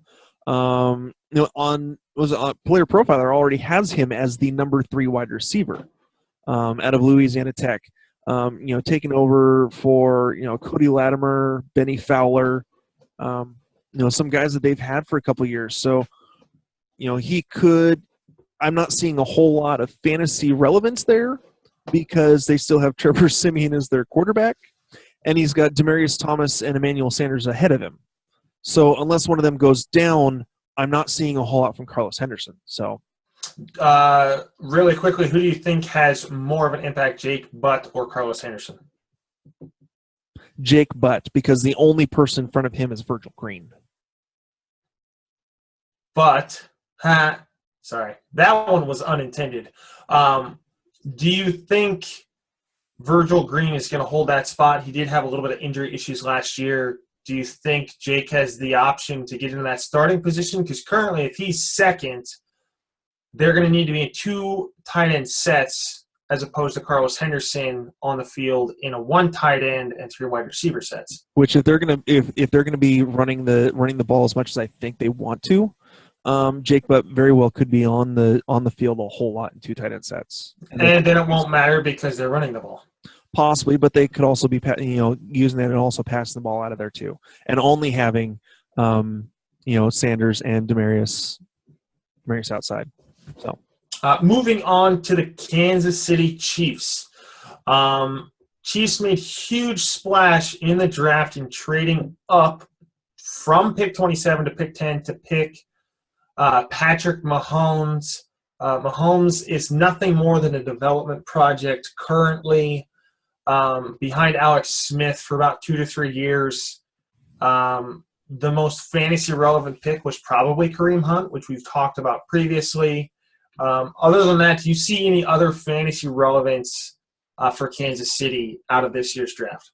On Player Profiler already has him as the number 3 wide receiver out of Louisiana Tech. Taking over for Cody Latimer, Benny Fowler, some guys that they've had for a couple years. So he could. I'm not seeing a whole lot of fantasy relevance there because they still have Trevor Siemian as their quarterback, and he's got Demaryius Thomas and Emmanuel Sanders ahead of him. So unless one of them goes down, I'm not seeing a whole lot from Carlos Henderson. So, really quickly, who do you think has more of an impact, Jake Butt or Carlos Henderson? Jake Butt, because the only person in front of him is Virgil Green. But, sorry, that one was unintended. Do you think Virgil Green is going to hold that spot? He did have a little bit of injury issues last year. Do you think Jake has the option to get into that starting position? Because currently, if he's second, they're going to need to be in 2 tight end sets as opposed to Carlos Henderson on the field in a 1 tight end and 3 wide receiver sets. Which, if they're going to be running the ball as much as I think they want to, Jake Butt very well could be on the field a whole lot in 2 tight end sets. And then it won't matter because they're running the ball. Possibly, but they could also be using that and also passing the ball out of there too, and only having Sanders and Demaryius outside. So, moving on to the Kansas City Chiefs. Chiefs made huge splash in the draft in trading up from pick 27 to pick 10 to pick Patrick Mahomes. Mahomes is nothing more than a development project currently behind Alex Smith for about 2 to 3 years. The most fantasy relevant pick was probably Kareem Hunt, which we've talked about previously. Other than that, do you see any other fantasy relevance for Kansas City out of this year's draft?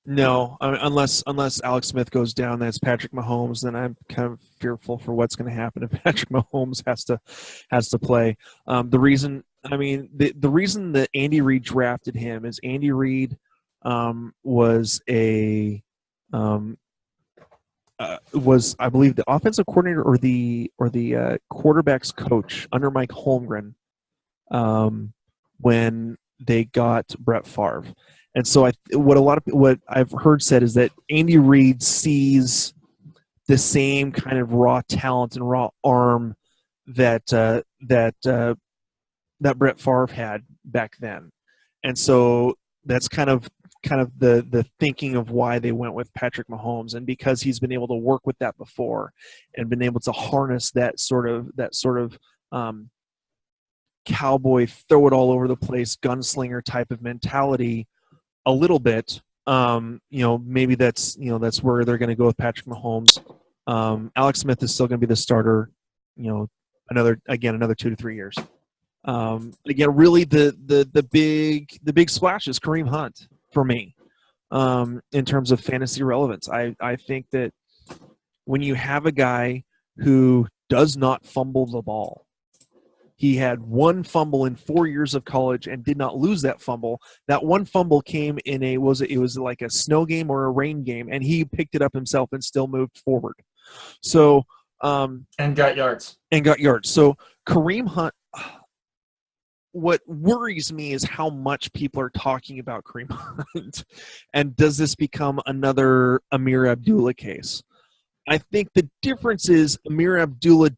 No, unless Alex Smith goes down, that's Patrick Mahomes. Then I'm kind of fearful for what's going to happen if Patrick Mahomes has to play. The reason that Andy Reid drafted him is Andy Reid was I believe the offensive coordinator or the quarterback's coach under Mike Holmgren when they got Brett Favre. And so what I've heard said is that Andy Reid sees the same kind of raw talent and raw arm that Brett Favre had back then. And so that's kind of the thinking of why they went with Patrick Mahomes, and because he's been able to work with that before and been able to harness that sort of cowboy, throw it all over the place, gunslinger type of mentality a little bit. Maybe that's where they're going to go with Patrick Mahomes. Alex Smith is still going to be the starter. Another 2 to 3 years. Again, really the big splash is Kareem Hunt for me in terms of fantasy relevance. I think that when you have a guy who does not fumble the ball, he had 1 fumble in 4 years of college and did not lose that fumble. That 1 fumble came in it was like a snow game or a rain game, and he picked it up himself and still moved forward. So and got yards. So Kareem Hunt. What worries me is how much people are talking about Kareem Hunt, and does this become another Amir Abdullah case? I think the difference is Amir Abdullah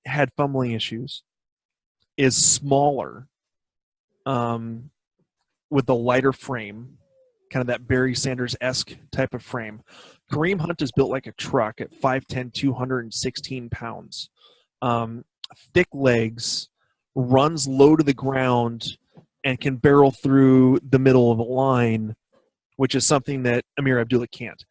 had fumbling issues, is smaller, with a lighter frame, kind of that Barry Sanders-esque type of frame. Kareem Hunt is built like a truck at 5'10", 216 pounds. Thick legs, runs low to the ground, and can barrel through the middle of the line which is something that Amir Abdullah can't.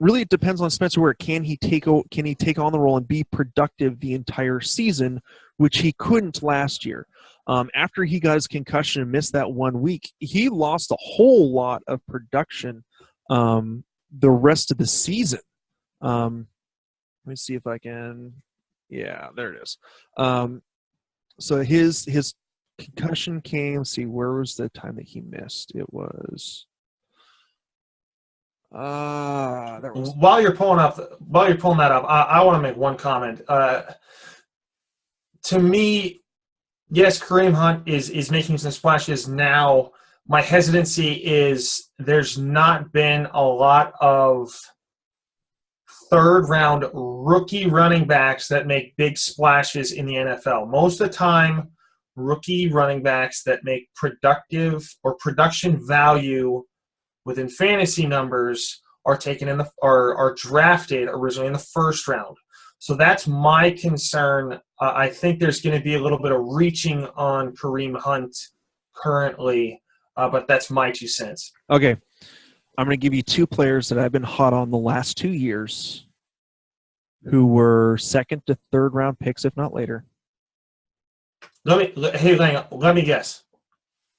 Really, it depends on Spencer Ware. Can he take on the role and be productive the entire season, which he couldn't last year? After he got his concussion and missed that 1 week, he lost a whole lot of production the rest of the season. Let me see if I can. Yeah, there it is. So his concussion came. Let's see, where was the time that he missed? It was. There was. While you're pulling that up, I want to make one comment. To me, yes, Kareem Hunt is making some splashes now. My hesitancy is there's not been a lot of third-round rookie running backs that make big splashes in the NFL. Most of the time, rookie running backs that make productive or production value within fantasy numbers are taken in are drafted originally in the first round. So that's my concern. I think there's going to be a little bit of reaching on Kareem Hunt currently, but that's my 2 cents. Okay. I'm going to give you 2 players that I've been hot on the last 2 years who were second to third round picks, if not later. Let me guess.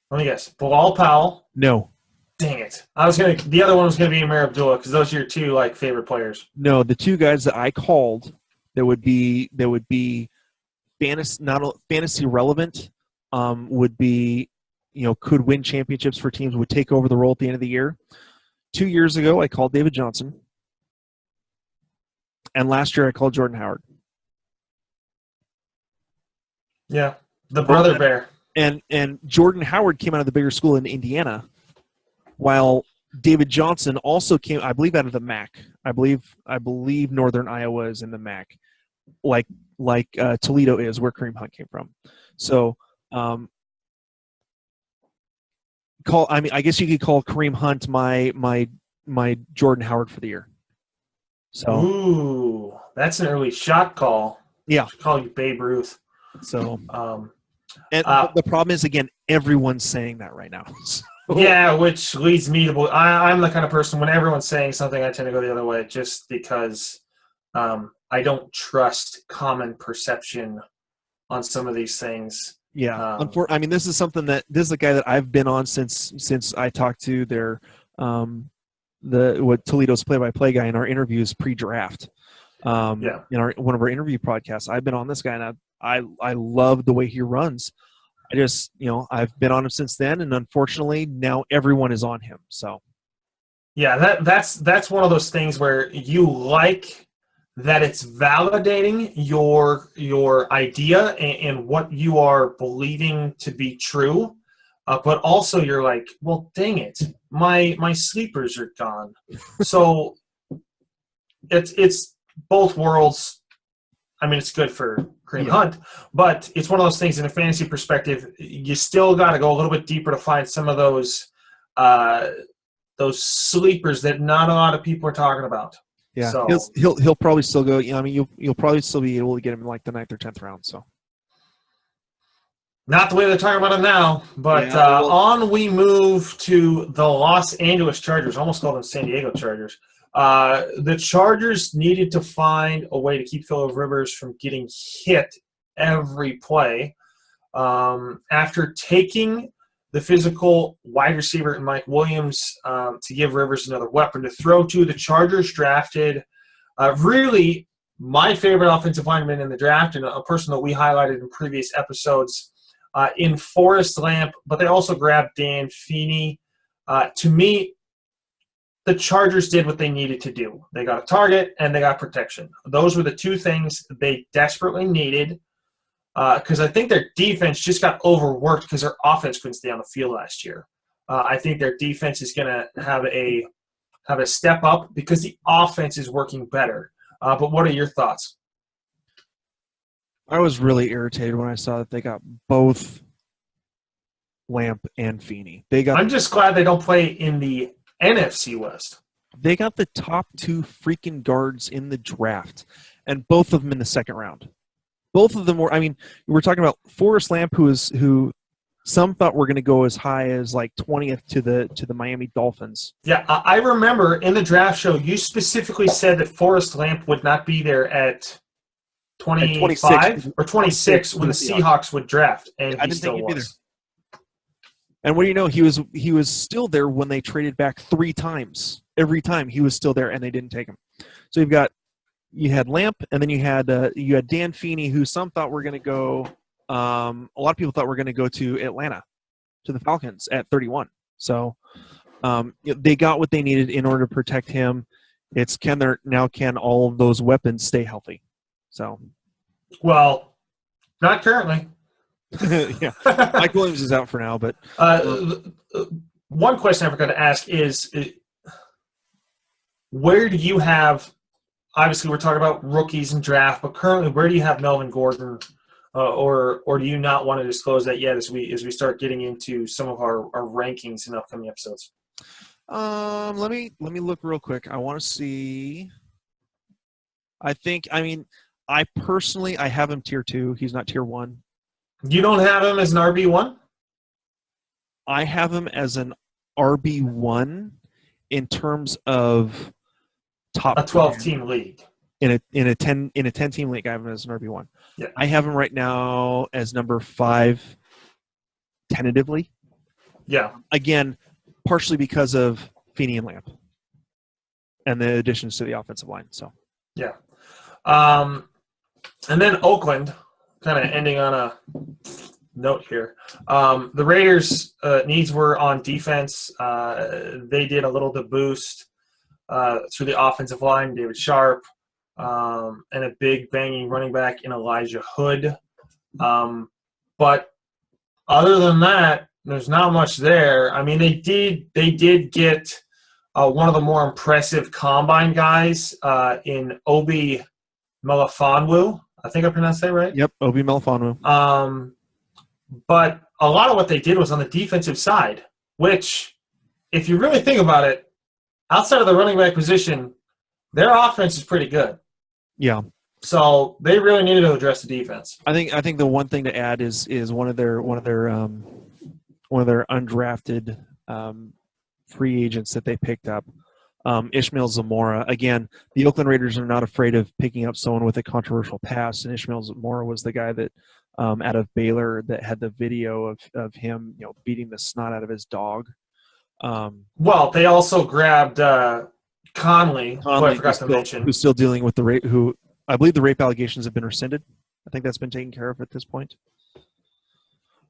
Bilal Powell. No. Dang it. The other one was going to be Amir Abdullah because those are your 2 favorite players. No, the 2 guys that I called that would be fantasy relevant would be, could win championships for teams, would take over the role at the end of the year. 2 years ago, I called David Johnson. And last year, I called Jordan Howard. Yeah, the brother bear. And Jordan Howard came out of the bigger school in Indiana, while David Johnson also came, I believe, out of the MAC. I believe Northern Iowa is in the MAC, like Toledo is, where Kareem Hunt came from. So, I guess you could call Kareem Hunt my Jordan Howard for the year. So, ooh, that's an early shot call. Yeah, I call you Babe Ruth. So, the problem is, again, everyone's saying that right now. Yeah, which leads me to I'm the kind of person, when everyone's saying something, I tend to go the other way just because I don't trust common perception on some of these things. Yeah, this is a guy that I've been on since I talked to their Toledo's play-by-play guy in our interviews pre-draft. In one of our interview podcasts, I've been on this guy, and I love the way he runs. I just, I've been on him since then, and unfortunately now everyone is on him. So, yeah, that's one of those things where you like that it's validating your idea and what you are believing to be true, but also you're like, well, dang it, my sleepers are gone. So it's both worlds. I mean, it's good for Kareem Hunt, but it's one of those things in a fantasy perspective, you still got to go a little bit deeper to find some of those sleepers that not a lot of people are talking about. Yeah, so, he'll probably still go. You'll probably still be able to get him in like the 9th or 10th round. So, not the way they're talking about him now, but on we move to the Los Angeles Chargers. I almost called them San Diego Chargers. The Chargers needed to find a way to keep Phillip Rivers from getting hit every play. After taking the physical wide receiver in Mike Williams to give Rivers another weapon to throw to, the Chargers drafted really my favorite offensive lineman in the draft, and a person that we highlighted in previous episodes in Forrest Lamp, but they also grabbed Dan Feeney. To me, the Chargers did what they needed to do. They got a target and they got protection. Those were the 2 things they desperately needed because I think their defense just got overworked because their offense couldn't stay on the field last year. I think their defense is going to have a step up because the offense is working better. But what are your thoughts? I was really irritated when I saw that they got both Lamp and Feeney. I'm just glad they don't play in the NFC West. They got the top 2 freaking guards in the draft, and both of them in the 2nd round. Both of them were. I mean, we're talking about Forrest Lamp, who Some thought we're going to go as high as like 20th to the Miami Dolphins. Yeah, I remember in the draft show, you specifically said that Forrest Lamp would not be there at 25 or 26 when the Seahawks would draft, and he still was. And what do you know? He was still there when they traded back 3 times. Every time he was still there, and they didn't take him. So you had Lamp, and then you had Dan Feeney, who some thought were going to go. A lot of people thought we're going to go to Atlanta, to the Falcons at 31. So they got what they needed in order to protect him. It's can all of those weapons stay healthy? So, well, not currently. Yeah, Mike Williams is out for now. But one question I forgot to ask is, where do you have? Obviously, we're talking about rookies and draft, but currently, where do you have Melvin Gordon? Or do you not want to disclose that yet as we start getting into some of our rankings in upcoming episodes? Let me look real quick. I want to see. I personally have him tier 2. He's not tier 1. You don't have him as an RB1? I have him as an RB1 in terms of top a 12-team league. In a 10-team league, I have him as an RB1. Yeah. I have him right now as number 5 tentatively. Yeah. Again, partially because of Feeney and Lamp and the additions to the offensive line. So yeah. And then Oakland, kind of ending on a note here. The Raiders' needs were on defense. They did a little to boost through the offensive line, David Sharp, and a big banging running back in Elijah Hood. But other than that, there's not much there. I mean, they did get one of the more impressive combine guys in Obi Melifonwu. I think I pronounced that right. Yep, Obi Melifonwu. But a lot of what they did was on the defensive side, which, if you really think about it, outside of the running back position, their offense is pretty good. Yeah. So they really needed to address the defense. I think the one thing to add is one of their undrafted free agents that they picked up, Ishmael Zamora. Again, the Oakland Raiders are not afraid of picking up someone with a controversial past, and Ishmael Zamora was the guy that out of Baylor that had the video of him, beating the snot out of his dog. Well, they also grabbed Conley, who I forgot to mention, who's still dealing with the rape. Who I believe the rape allegations have been rescinded. I think that's been taken care of at this point.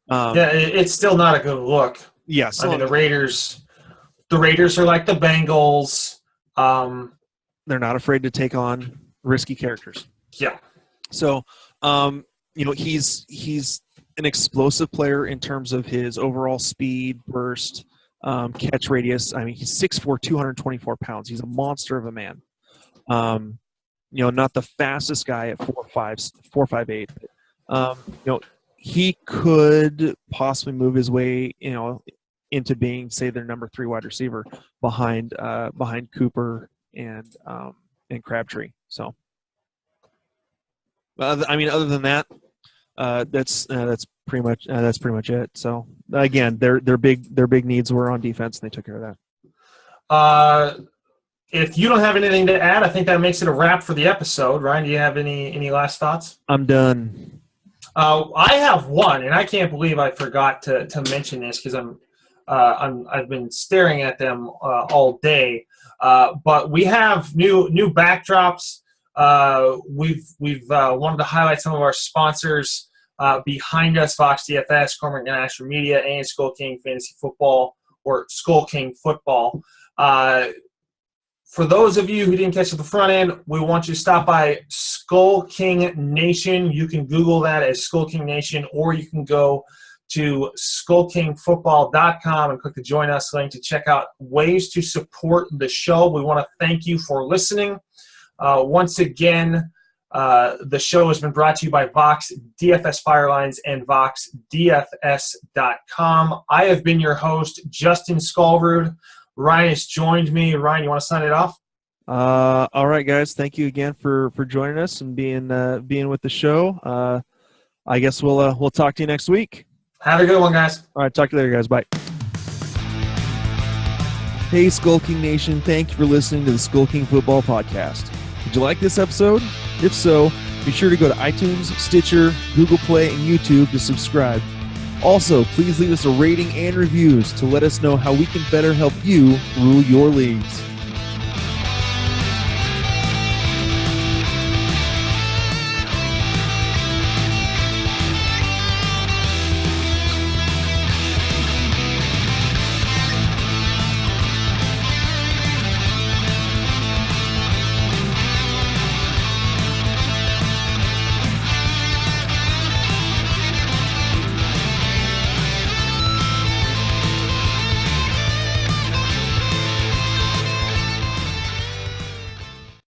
Yeah, it's still not a good look. Yeah, I mean, the Raiders are like the Bengals. They're not afraid to take on risky characters. Yeah. So, he's an explosive player in terms of his overall speed, burst, catch radius. I mean, he's 6'4", 224 pounds. He's a monster of a man. Not the fastest guy at 4.58. He could possibly move his way, into being, say, their number 3 wide receiver behind Cooper and Crabtree. So, other than that, that's pretty much it. So again, their big needs were on defense, and they took care of that. If you don't have anything to add, I think that makes it a wrap for the episode. Ryan, do you have any last thoughts? I'm done. I have one, and I can't believe I forgot to mention this because I've been staring at them all day. But we have new backdrops. We've wanted to highlight some of our sponsors behind us: Fox DFS, Cormorant National Media, and Skull King Fantasy Football, or Skull King Football. For those of you who didn't catch at the front end, we want you to stop by Skull King Nation. You can Google that as Skull King Nation, or you can go to skullkingfootball.com and click the Join Us link to check out ways to support the show. We want to thank you for listening. Once again, the show has been brought to you by Vox DFS Firelines and VoxDFS.com. I have been your host, Justin Skolrud. Ryan has joined me. Ryan, you want to sign it off? All right, guys. Thank you again for joining us and being with the show. I guess we'll talk to you next week. Have a good one, guys. All right, talk to you later, guys. Bye. Hey, Skull King Nation. Thank you for listening to the Skull King Football Podcast. Did you like this episode? If so, be sure to go to iTunes, Stitcher, Google Play, and YouTube to subscribe. Also, please leave us a rating and reviews to let us know how we can better help you rule your leagues.